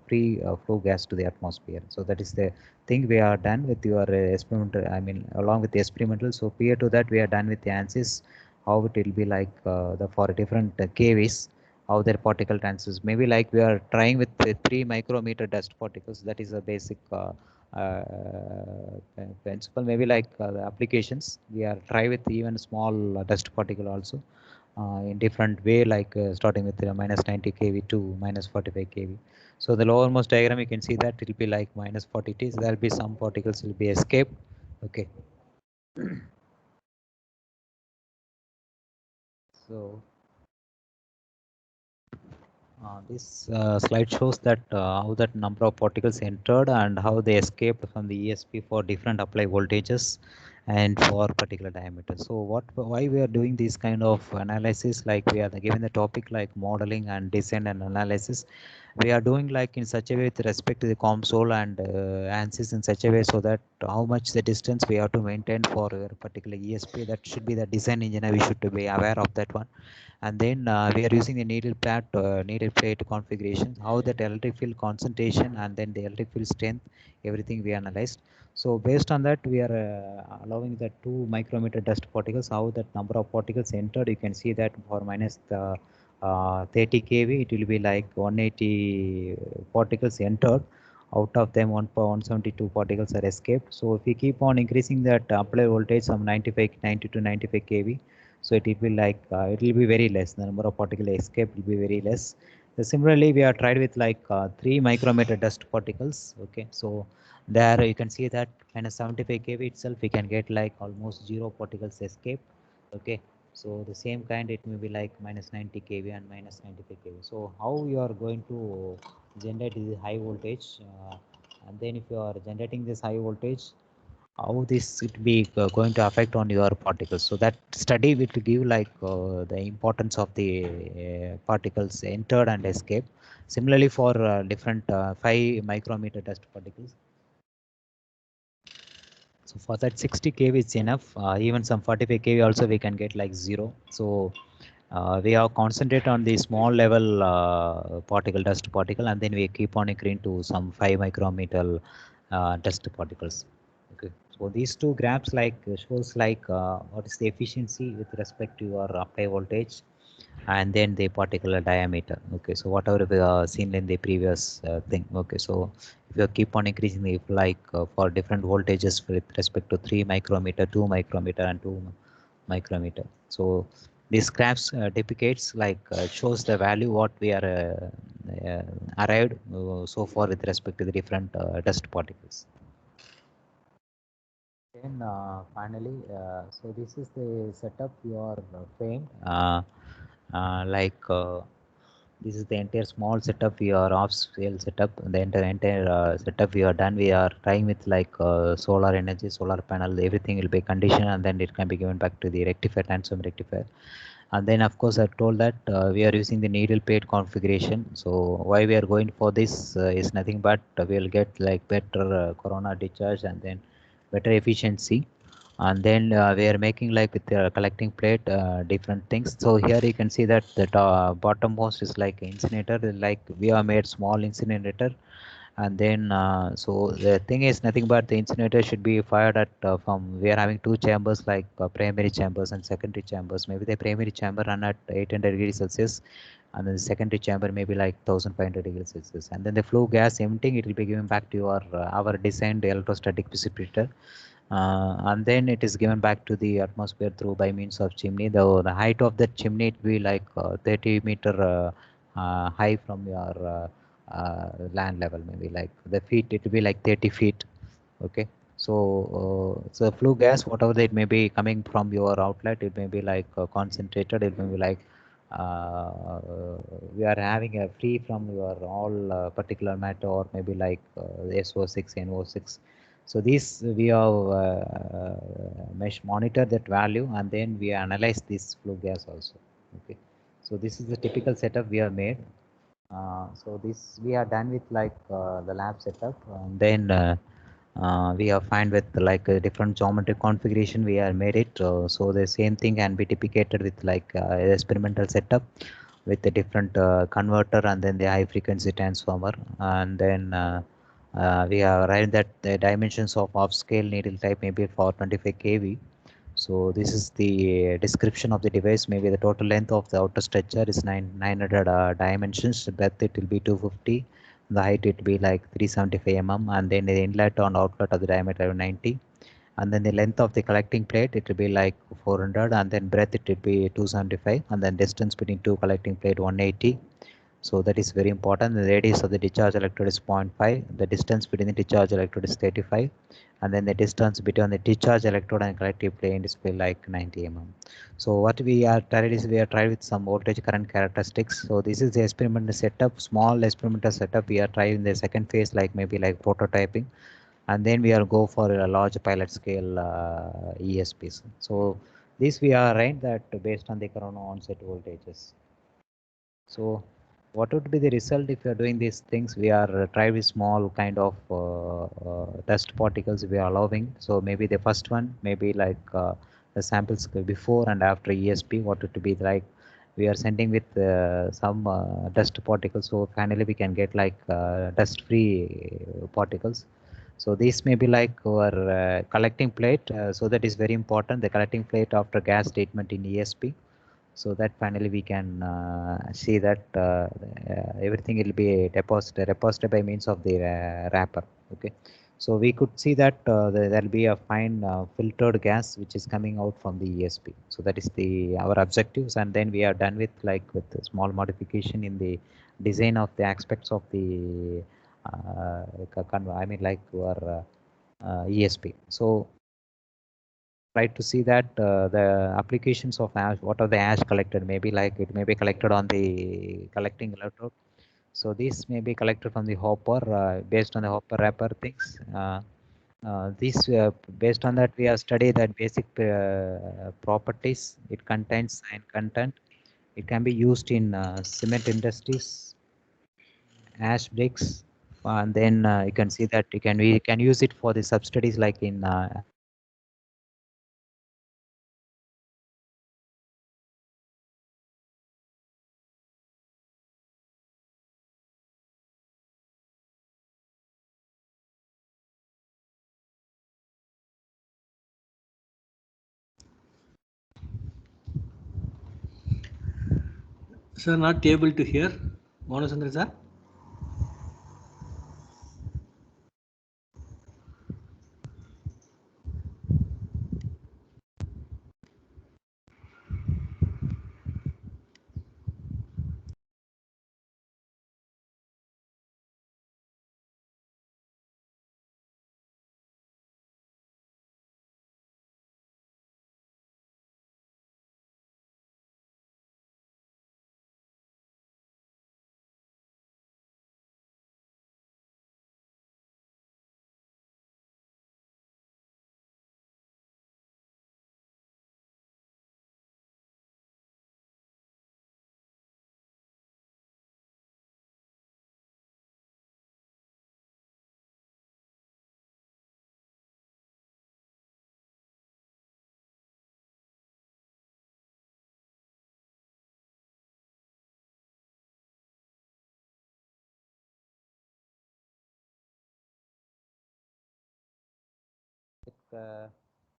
free flow gas to the atmosphere. So that is the thing we are done with your experimental, I mean, along with the experimental. So prior to that, we are done with the ANSYS, how it will be like the for different KVs, how their particle transfers. Maybe like we are trying with the 3 micrometer dust particles. That is a basic uh, principle. Maybe like the applications, we are try with even small dust particle also. In different way, like starting with minus 90 kV to minus 45 kV. So the lowermost diagram, you can see that it will be like minus 40 T. So there will be some particles will be escaped. Okay. So this slide shows that how that number of particles entered and how they escaped from the ESP for different applied voltages and for particular diameter. So why we are doing this kind of analysis, like we are given the topic like modeling and design and analysis. We are doing like in such a way with respect to the COMSOL and ANSYS in such a way so that how much the distance we have to maintain for a particular ESP, that should be the design engineer, we should be aware of that one. And then we are using the needle plate configuration, how that electric field concentration and then the electric field strength, everything we analyzed. So based on that, we are allowing the 2 micrometer dust particles, how that number of particles entered. You can see that for minus 30 kV, it will be like 180 particles entered. Out of them, 172 particles are escaped. So if we keep on increasing that applied voltage from 90 to 95 kV, so it will be like it will be very less. The number of particle escape will be very less. Similarly, we are tried with like 3 micrometer dust particles. Okay, so there you can see that minus 75 kV itself, we can get like almost 0 particles escape. Okay, so the same kind it may be like minus 90 kV and minus 95 kV. So how you are going to generate this high voltage, and then if you are generating this high voltage, how this it be going to affect on your particles. So that study will give like the importance of the particles entered and escaped. Similarly for different 5 micrometer dust particles. So for that 60 kV is enough. Even some 45 kV also we can get like 0. So we are concentrate on the small level particle, dust particle, and then we keep on increasing to some 5 micrometer dust particles. Okay, so these two graphs shows what is the efficiency with respect to your apply voltage and then the particular diameter. Okay, so whatever we seen in the previous thing. Okay, so if you keep on increasing, if for different voltages with respect to 3 micrometer, 2 micrometer, and 2 micrometer. So these graphs depicates shows the value what we are arrived so far with respect to the different dust particles. Then finally, so this is the setup you are framed. This is the entire small setup we are off scale setup. The entire setup we are done. We are trying with solar energy, solar panel. Everything will be conditioned, and then it can be given back to the rectifier, transform rectifier. And then of course I told that we are using the needle plate configuration. So why we are going for this is nothing but we will get better corona discharge and then better efficiency. And then we are making with the collecting plate different things. So here you can see that the bottommost is like incinerator, like we have made small incinerator. And then so the thing is nothing but the incinerator should be fired at from we are having two chambers primary chambers and secondary chambers. Maybe the primary chamber run at 800 degrees Celsius, and then the secondary chamber maybe 1500 degrees Celsius. And then the flue gas emptying, it will be given back to your our designed electrostatic precipitator. And then it is given back to the atmosphere through by means of chimney. The height of that chimney will be 30-meter high from your land level. Maybe the feet, it will be 30 feet. Okay, so flue gas, whatever it may be coming from your outlet, it may be concentrated, it may be uh, we are having a free from your all particular matter, or maybe SO6, NO6. So this we have mesh monitor that value, and then we analyze this flue gas also. Okay, so this is the typical setup we have made. So this we are done with the lab setup, and then we have find with a different geometric configuration we are made it. So the same thing can be duplicated with experimental setup with a different converter and then the high frequency transformer. And then we have arrived that the dimensions of off scale needle type may be for 25 kV. So this is the description of the device. Maybe the total length of the outer structure is 900 dimensions. The breadth it will be 250. The height it will be 375 mm, and then the inlet and outlet of the diameter of 90. And then the length of the collecting plate it will be 400, and then breadth it will be 275, and then distance between two collecting plate 180. So that is very important. The radius of the discharge electrode is 0.5. The distance between the discharge electrode is 35. And then the distance between the discharge electrode and collective plane is 90 mm. So what we are tried is we are tried with some voltage current characteristics. So this is the experimental setup, small experimental setup. We are trying in the second phase, maybe prototyping, and then we are go for a large pilot scale ESPs. So this we are right that based on the corona onset voltages. So what would be the result if you are doing these things? We are try with small kind of dust particles we are allowing. So maybe the first one, maybe the samples before and after ESP, what it would be like. We are sending with some dust particles. So finally we can get dust free particles. So this may be our collecting plate. So that is very important. The collecting plate after gas treatment in ESP, so that finally we can see that everything will be deposited by means of the wrapper. Okay, so we could see that there will be a fine filtered gas which is coming out from the ESP. So that is the our objectives, and then we are done with with a small modification in the design of the aspects of the our ESP. So try to see that the applications of ash, what are the ash collected, maybe it may be collected on the collecting electrode. So this may be collected from the hopper based on the hopper wrapper things. This based on that we have studied that basic properties. It contains iron content. It can be used in cement industries, ash bricks, and then you can see that we can use it for the substudies like in Sir, not able to hear. Monasandra sir?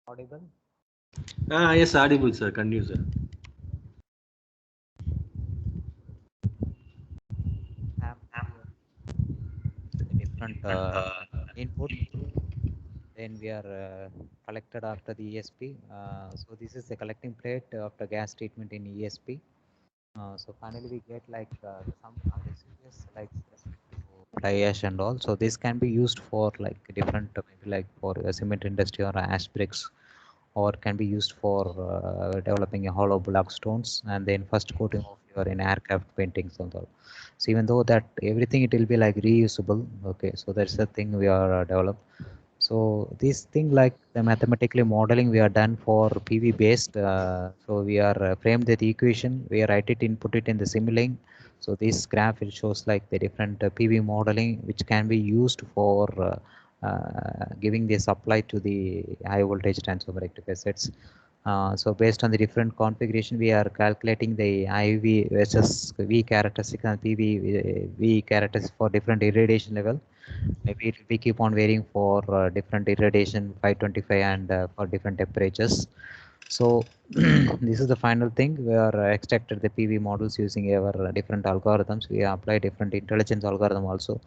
Audible? Yes, audible, sir. Continue, sir. Have different input. Then we are collected after the ESP. So this is the collecting plate after gas treatment in ESP. So finally we get like some residues like fly ash and all. So this can be used for like different maybe like for cement industry or ash bricks, or can be used for developing a hollow block stones and then first coating of your in aircraft paintings and all. So even though that everything it will be like reusable, okay, so that's the thing we are developed. So this thing like the mathematically modeling we are done for PV based. So we are framed the equation, we write it in, put it in the Simulink. So this graph it shows like the different PV modeling which can be used for giving the supply to the high voltage transformer rectifier sets. So based on the different configuration, we are calculating the IV versus V characteristic and PV V characteristics for different irradiation level. Maybe we keep on varying for different irradiation 525 and for different temperatures. So this is the final thing. We are extracted the PV models using our different algorithms. We apply different intelligence algorithm also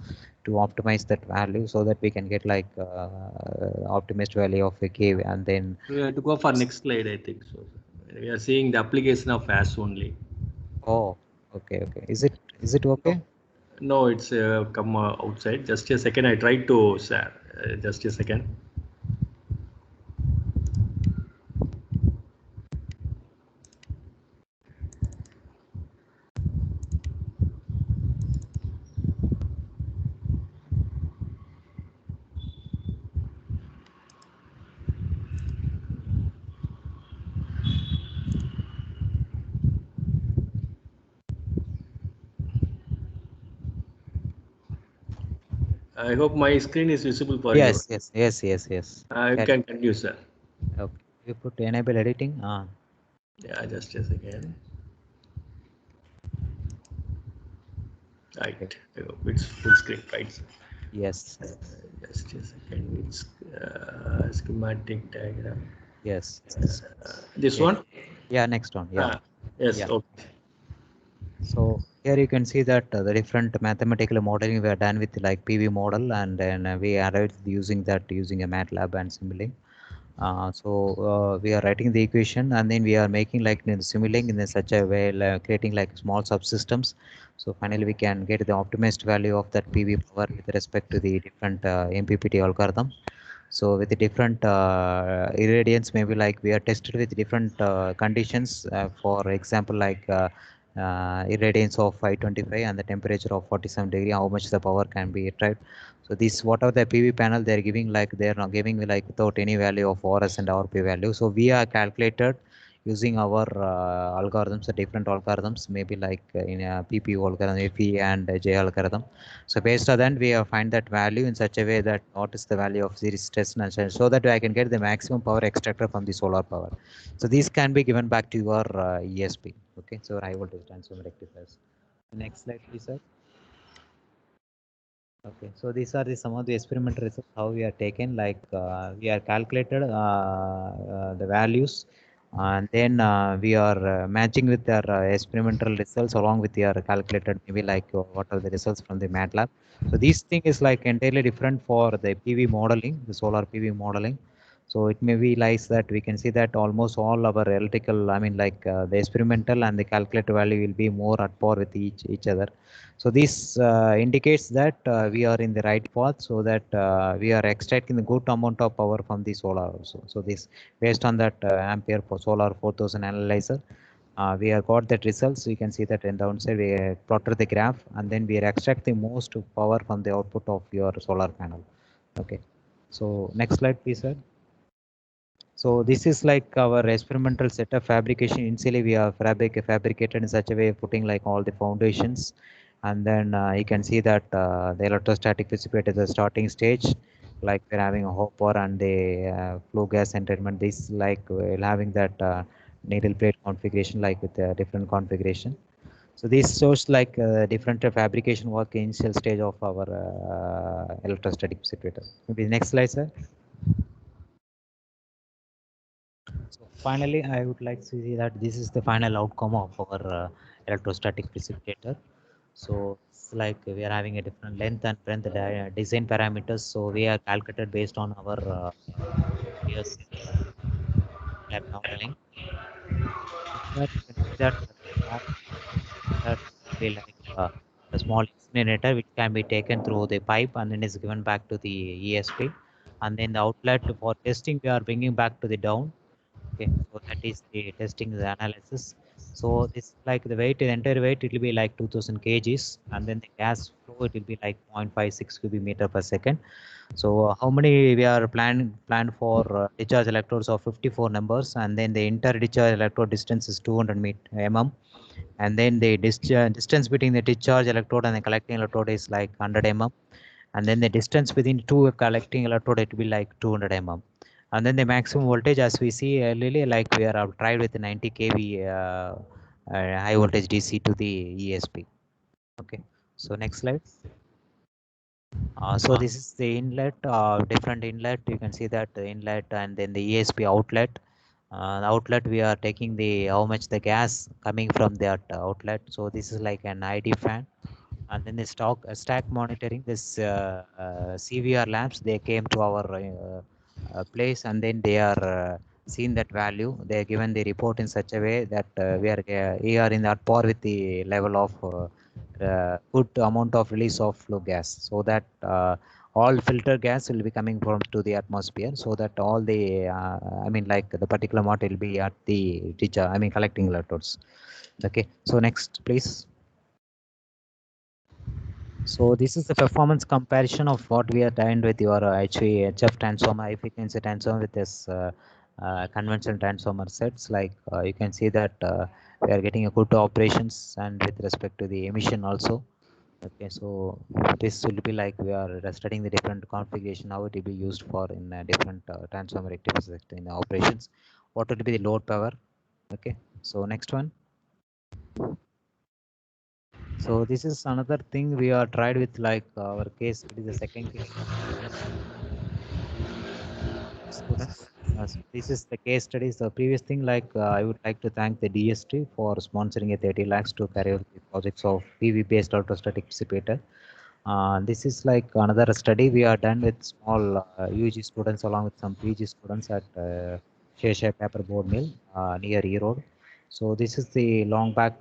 to optimize that value so that we can get like optimized value of a K, and then We have to go for next slide, I think so. We are seeing the application of AS only. oh, okay. Is it okay? No, it's come outside. Just a second. I tried to share. Just a second. I hope my screen is visible for you. Yes. You can continue, sir. Okay. You put enable editing. Yeah, just a second. Right. Okay. I hope it's full screen, right? Sir? Yes. Just a second. It's schematic diagram. Yes. This Okay. one? Yeah. Next one. Yeah. Yes. Yeah. Okay. So here you can see that the different mathematical modeling we are done with like PV model, and then we arrived using that using a MATLAB and Simulink. So we are writing the equation, and then we are making like in the Simulink in such a way, like creating like small subsystems. So finally we can get the optimized value of that PV power with respect to the different MPPT algorithm. So with the different irradiance, maybe like we are tested with different conditions. For example, like irradiance of 525 and the temperature of 47 degree, how much the power can be tried. So this whatever the PV panel they are giving, like they are not giving like without any value of RS and RP value. So we are calculated using our algorithms, the different algorithms, maybe like in a PPU algorithm, FE and J algorithm. So based on that, we find that value in such a way that what is the value of series test, and so that I can get the maximum power extracted from the solar power. So these can be given back to your ESP. Okay, so high voltage transformer rectifiers. Next slide, please, sir. Okay, so these are some of the experimental results how we are taken. Like we are calculated the values And then we are matching with their experimental results along with your calculated, maybe like what are the results from the MATLAB. So this thing is like entirely different for the PV modeling, the solar PV modeling. So it may be like that we can see that almost all our electrical, I mean like the experimental and the calculated value will be more at par with each other. So this indicates that we are in the right path, so that we are extracting the good amount of power from the solar also. So this based on that Ampere for solar 4000 analyzer, we have got that results. You can see that in downside we plotted the graph, and then we are extracting most power from the output of your solar panel. Okay, so next slide please, sir. So this is like our experimental setup fabrication. Initially we are fabricated in such a way, putting like all the foundations, and then you can see that the electrostatic precipitator is the starting stage. Like we're having a hopper and the flue gas entertainment. This like we're having that needle plate configuration, like with a different configuration. So this shows like different fabrication work initial stage of our electrostatic precipitator. Maybe next slide, sir. So finally, I would like to see that this is the final outcome of our electrostatic precipitator. So it's like we are having a different length and breadth design parameters. So we are calculated based on our previous lab modeling. That you can see that that will be like a small incinerator which can be taken through the pipe and then is given back to the ESP. And then the outlet for testing we are bringing back to the down. Okay, so that is the testing, the analysis. So this like the weight, the entire weight, it will be like 2000 kgs, and then the gas flow it will be like 0.56 cubic meter per second. So how many we are planned for discharge electrodes of 54 numbers, and then the inter discharge electrode distance is 200 mm, and then the distance between the discharge electrode and the collecting electrode is like 100 mm, and then the distance between two collecting electrode it will be like 200 mm. And then the maximum voltage, as we see earlier, like we are tried with 90 kV high voltage DC to the ESP. Okay, so next slide. So this is the inlet, different inlet. You can see that the inlet and then the ESP outlet. The outlet we are taking the how much the gas coming from that outlet. So this is like an ID fan, and then the stack monitoring. This CVR labs they came to our place, and then they are seen that value. They are given the report in such a way that we are in that par with the level of good amount of release of flue gas, so that all filter gas will be coming from to the atmosphere, so that all the I mean like the particular amount will be at the teacher, I mean collecting electrodes. Okay, so next please. So this is the performance comparison of what we are done with your HF transformer, high frequency transformer with this conventional transformer sets. Like you can see that we are getting a good operations and with respect to the emission also. Okay, so this will be like we are studying the different configuration, how it will be used for in different transformer activities in the operations. What will be the load power? Okay, so next one. So this is another thing we are tried with, like our case. It is the second case students. So this is the case studies. The previous thing, like I would like to thank the DST for sponsoring a 30 lakhs to carry out the projects of PV based electrostatic precipitator. This is like another study we are done with small UG students along with some PG students at Shesha Paper Board Mill near E Road. So this is the long back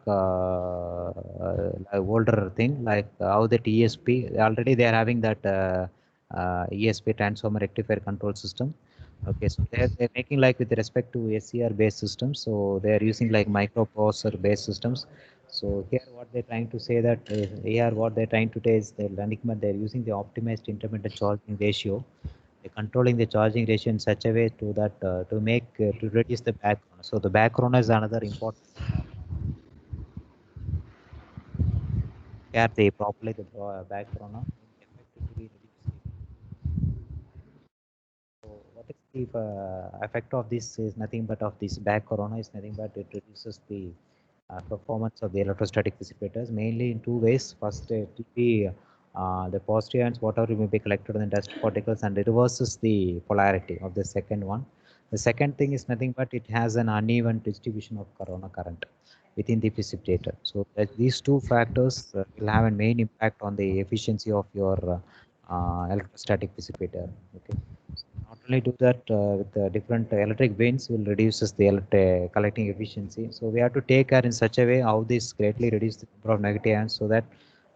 older thing, like how the ESP already they are having that ESP transformer rectifier control system. Okay, so they're making like with respect to SCR based systems. So they are using like microprocessor based systems. So here what they're trying to say that here what they're trying to say is they're using the optimized intermittent charging ratio. They're controlling the charging ratio in such a way to that to make to reduce the background. So the background is another important. Here they properly the background effect to be reduced. So what is the effect of this is nothing but of this back corona is nothing but it reduces the performance of the electrostatic precipitors mainly in two ways. First, it will be the positive ions whatever may be collected in the dust particles and it reverses the polarity of the second one. The second thing is nothing but it has an uneven distribution of corona current within the precipitator. So that these two factors will have a main impact on the efficiency of your electrostatic precipitator. Okay. So not only do that with the different electric winds will reduces the collecting efficiency. So we have to take care in such a way how this greatly reduce the number of negative ions so that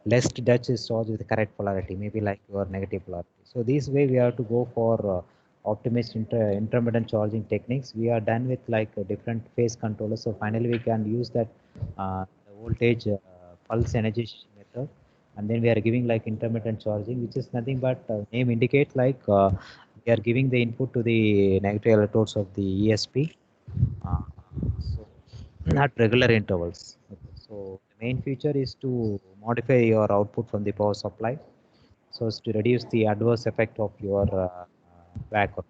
less Dutch is charged with the correct polarity, maybe like your negative polarity. So this way we have to go for optimized intermittent charging techniques. We are done with like different phase controllers. So finally we can use that the voltage pulse energy method, and then we are giving like intermittent charging, which is nothing but name indicates like we are giving the input to the negative electrodes of the ESP. So not regular intervals. Okay. So the main feature is to modify your output from the power supply so as to reduce the adverse effect of your backup.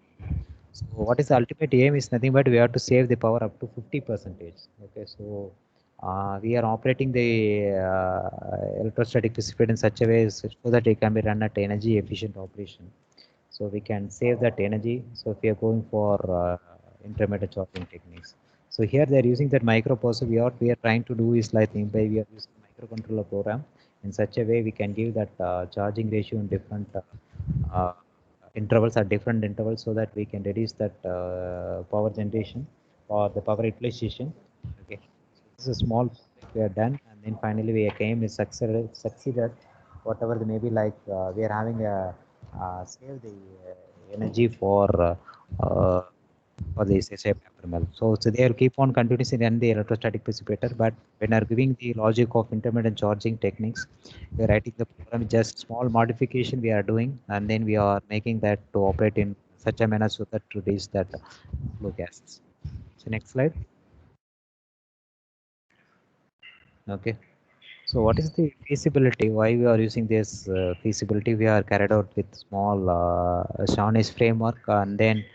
So what is the ultimate aim is nothing but we have to save the power up to 50%. Okay, so we are operating the electrostatic precipitator in such a way so that it can be run at energy efficient operation. So we can save that energy. So if we are going for intermittent charging techniques. So here they are using that microprocessor. What we are trying to do is like we are using microcontroller program in such a way we can give that charging ratio in different uh, intervals at different intervals so that we can reduce that power generation or the power utilization. Okay, so this is a small project we are done, and then finally we came is succeeded. Whatever the maybe like we are having a save the energy uh, for the SSI paper mill. So they will keep on continuously run the electrostatic precipitator, but when are giving the logic of intermittent charging techniques, we are writing the program just small modification we are doing, and then we are making that to operate in such a manner so that to reduce that flow gases. So next slide. Okay. So what is the feasibility? Why we are using this feasibility? We are carried out with small Shawnee's framework, and then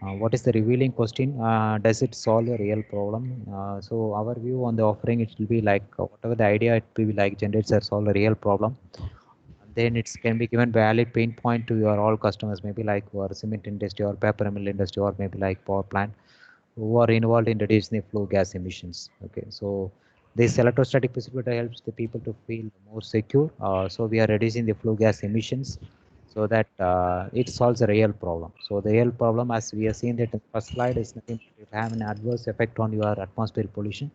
what is the revealing question? Does it solve a real problem? So our view on the offering, it will be like whatever the idea it will be like generates or solve a real problem. And then it can be given valid pain point to your all customers, maybe like your cement industry or paper mill industry or maybe like power plant who are involved in reducing the flue gas emissions. Okay, so this electrostatic precipitator helps the people to feel more secure. So we are reducing the flue gas emissions so that it solves a real problem. So the real problem, as we have seen that in the first slide, is nothing but it have an adverse effect on your atmospheric pollution.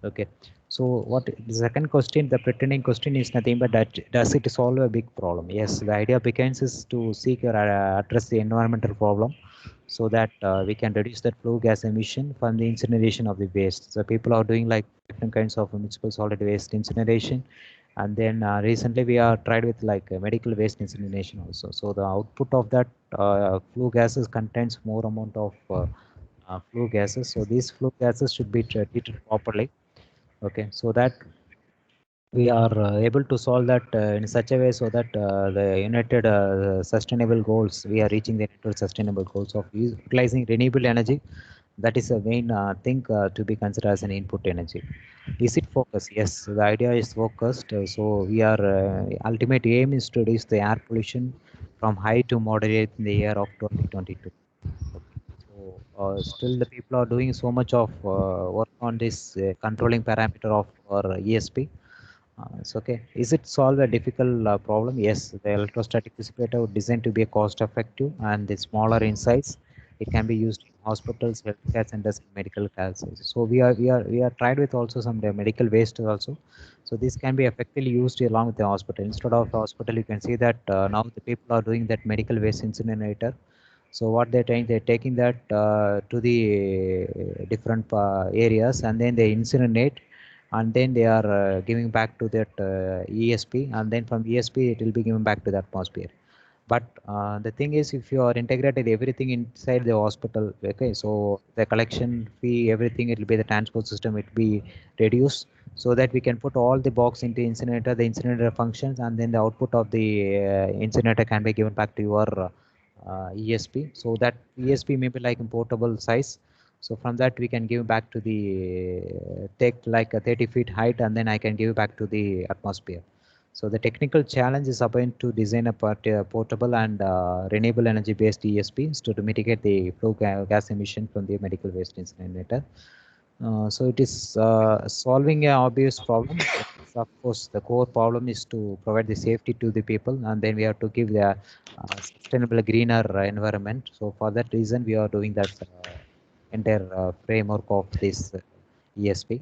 Okay, so what the second question, the pretending question is nothing but that does it solve a big problem? Yes, the idea begins is to seek or address the environmental problem so that we can reduce that flue gas emission from the incineration of the waste. So people are doing like different kinds of municipal solid waste incineration, and then recently we are tried with like medical waste incineration also. So the output of that flue gases contains more amount of flue gases. So these flue gases should be treated properly. Okay, so that we are able to solve that in such a way so that the United Sustainable Goals, we are reaching the United Sustainable Goals of utilizing renewable energy. That is a main thing to be considered as an input energy. Is it focused? Yes, the idea is focused. So we are ultimate aim is to reduce the air pollution from high to moderate in the year of 2022. Okay. So still the people are doing so much of work on this controlling parameter of our ESP. It's okay. Is it solve a difficult problem? Yes, the electrostatic precipitator was designed to be cost effective and the smaller in size. It can be used in hospitals, healthcare centers, and medical classes. So we are tried with also some medical waste also. So this can be effectively used along with the hospital. Instead of hospital, you can see that now the people are doing that medical waste incinerator. So what they're doing, they're taking that to the different areas and then they incinerate and then they are giving back to that ESP, and then from ESP it will be given back to the atmosphere. But the thing is, if you are integrated everything inside the hospital, okay, so the collection fee, everything, it will be the transport system, it will be reduced so that we can put all the box into incinerator, the incinerator functions, and then the output of the incinerator can be given back to your ESP. So that ESP may be like in portable size. So from that we can give back to the take like a 30 feet height, and then I can give back to the atmosphere. So the technical challenge is about to design a portable and renewable energy based ESPs to mitigate the flow gas emission from the medical waste incinerator. So it is solving an obvious problem. Of course, the core problem is to provide the safety to the people, and then we have to give the sustainable greener environment. So for that reason, we are doing that entire framework of this ESP.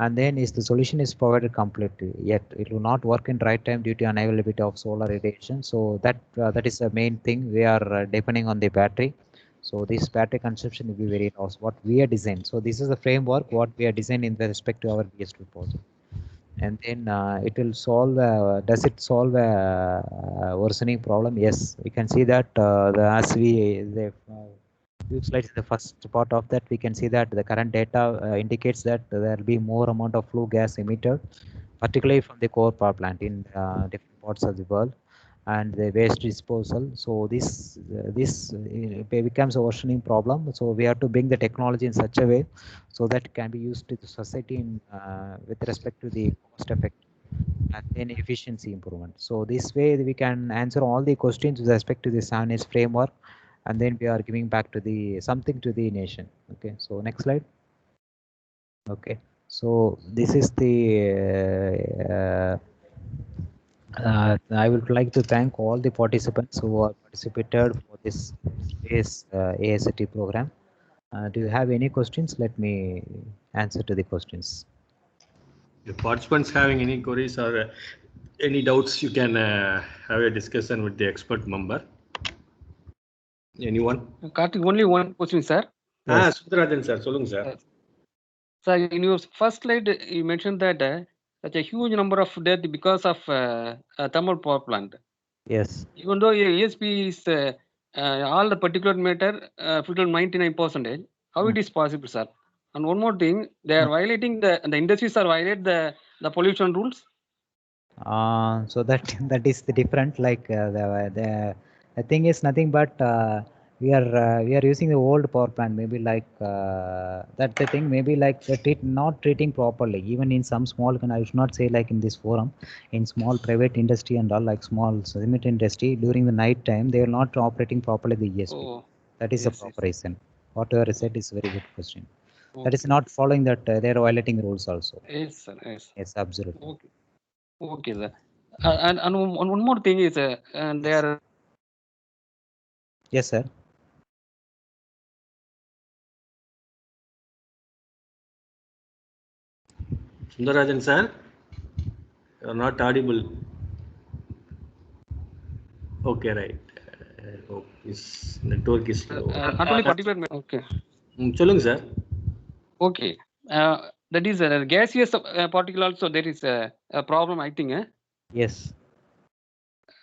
And then is the solution is provided completely, yet it will not work in right time due to unavailability of solar radiation. So that is the main thing. We are depending on the battery. So this battery consumption will be very low. What we are designed. So this is the framework what we are designed in respect to our BS2 project. And then it will solve. Does it solve a worsening problem? Yes, we can see that as we few slides in the first part of that, we can see that the current data indicates that there will be more amount of flue gas emitted, particularly from the core power plant in different parts of the world, and the waste disposal. So this becomes a worsening problem. So we have to bring the technology in such a way so that it can be used to the society in, with respect to the cost effect and then efficiency improvement. So this way we can answer all the questions with respect to the 7S framework, and then we are giving back to the something to the nation. Okay, so next slide. Okay, so this is the I would like to thank all the participants who are participated for this AST program. Do you have any questions? Let me answer to the questions. If participants having any queries or any doubts, you can have a discussion with the expert member. Anyone? Karthik, only one question, sir. Yes. Sudharajan sir, solung sir. Sir, in your first slide, you mentioned that such a huge number of death because of thermal power plant. Yes. Even though ESP is all the particulate matter filtered 99%, how it is possible, sir? And one more thing, they are violating the industries are violate the pollution rules. So that is the different. Like the thing is nothing but we are using the old power plant. Maybe like that the thing. Maybe like not treating properly. Even in some small, I should not say like in this forum, in small private industry and all, like small cement industry during the night time, they are not operating properly the ESP. Oh, that is yes, the proper reason. Whatever said is very good question. Okay. That is not following that. They are violating rules also. Yes, sir. Yes. Yes, absolutely. Okay. Okay, sir. And one more thing is they are. Yes, sir. Sundarajan sir, you are not audible. Okay, right. Hope his network is slow. Not only particular. Okay. Solung sir. Okay. That is gaseous particle also there is a problem, I think. Yes.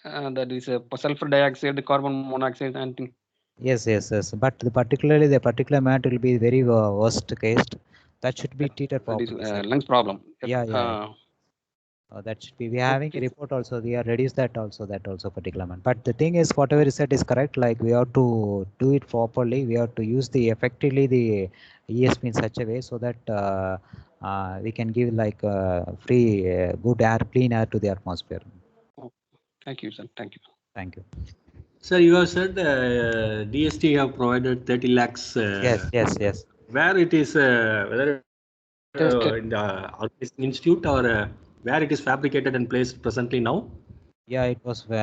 That is sulfur dioxide, carbon monoxide, and thing. Yes. But particularly the particular matter will be very worst case. That should be treated properly. That is lungs problem. Yeah. That should be. We are having a report also. We are reduce that also. That also particular man. But the thing is, whatever is said is correct. Like we have to do it properly. We have to use the effectively the ESP in such a way so that we can give like free good air, clean air to the atmosphere. Thank you, sir. Thank you. Thank you. Sir, you have said DST have provided 30 lakhs. Yes. Where it is, whether in the organizing institute or where it is fabricated and placed presently now? Yeah, it was. We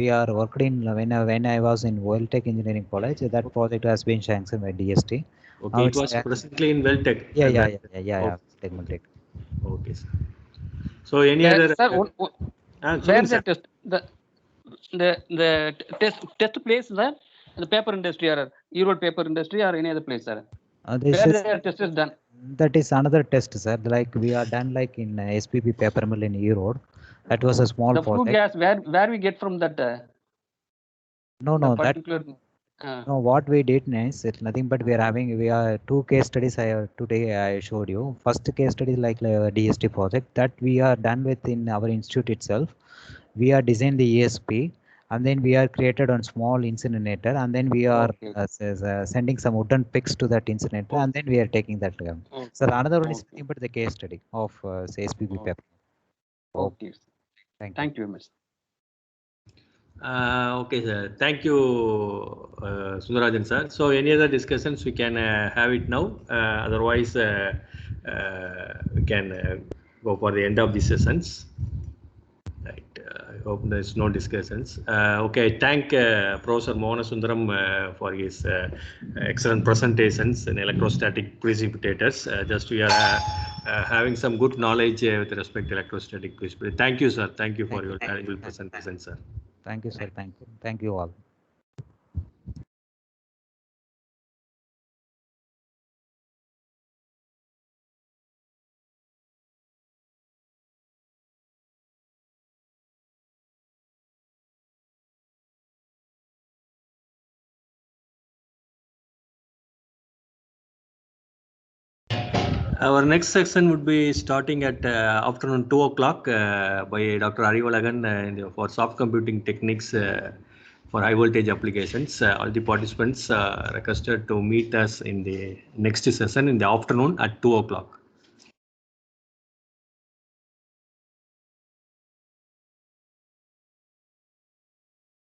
are working when I was in Welltech Engineering College. That project has been sanctioned by DST. Okay, now it was presently in Welltech. Yeah. Okay. Okay, sir. So any other? Sir, where the test the test place the paper industry or Europe paper industry or any other place, sir? Where the test is done? That is another test, sir. Like we are done like in SPB paper mill in Europe. That was a small project. The flue gas, where we get from that? No, what we did is it's nothing but we are two case studies today I showed you. First case study like DST project that we are done with in our institute itself. We are designed the ESP and then we are created on small incinerator and then we are sending some wooden picks to that incinerator and then we are taking that. So another one is nothing but the case study of SPB paper. Okay. Thank you very much. Okay, sir. Thank you, Sundarajan sir. So, any other discussions we can have it now. Otherwise, we can go for the end of the sessions. Right. I hope there's no discussions. Okay. Thank Professor Mohansundaram for his excellent presentations in electrostatic precipitators. Just we are having some good knowledge with respect to electrostatic precipitators. Thank you, sir. Thank you for your valuable presentation, sir. Thank you, sir. Thank you. Thank you all. Our next section would be starting at afternoon 2 o'clock by Dr. Arivalagan for soft computing techniques for high voltage applications. All the participants are requested to meet us in the next session in the afternoon at 2 o'clock.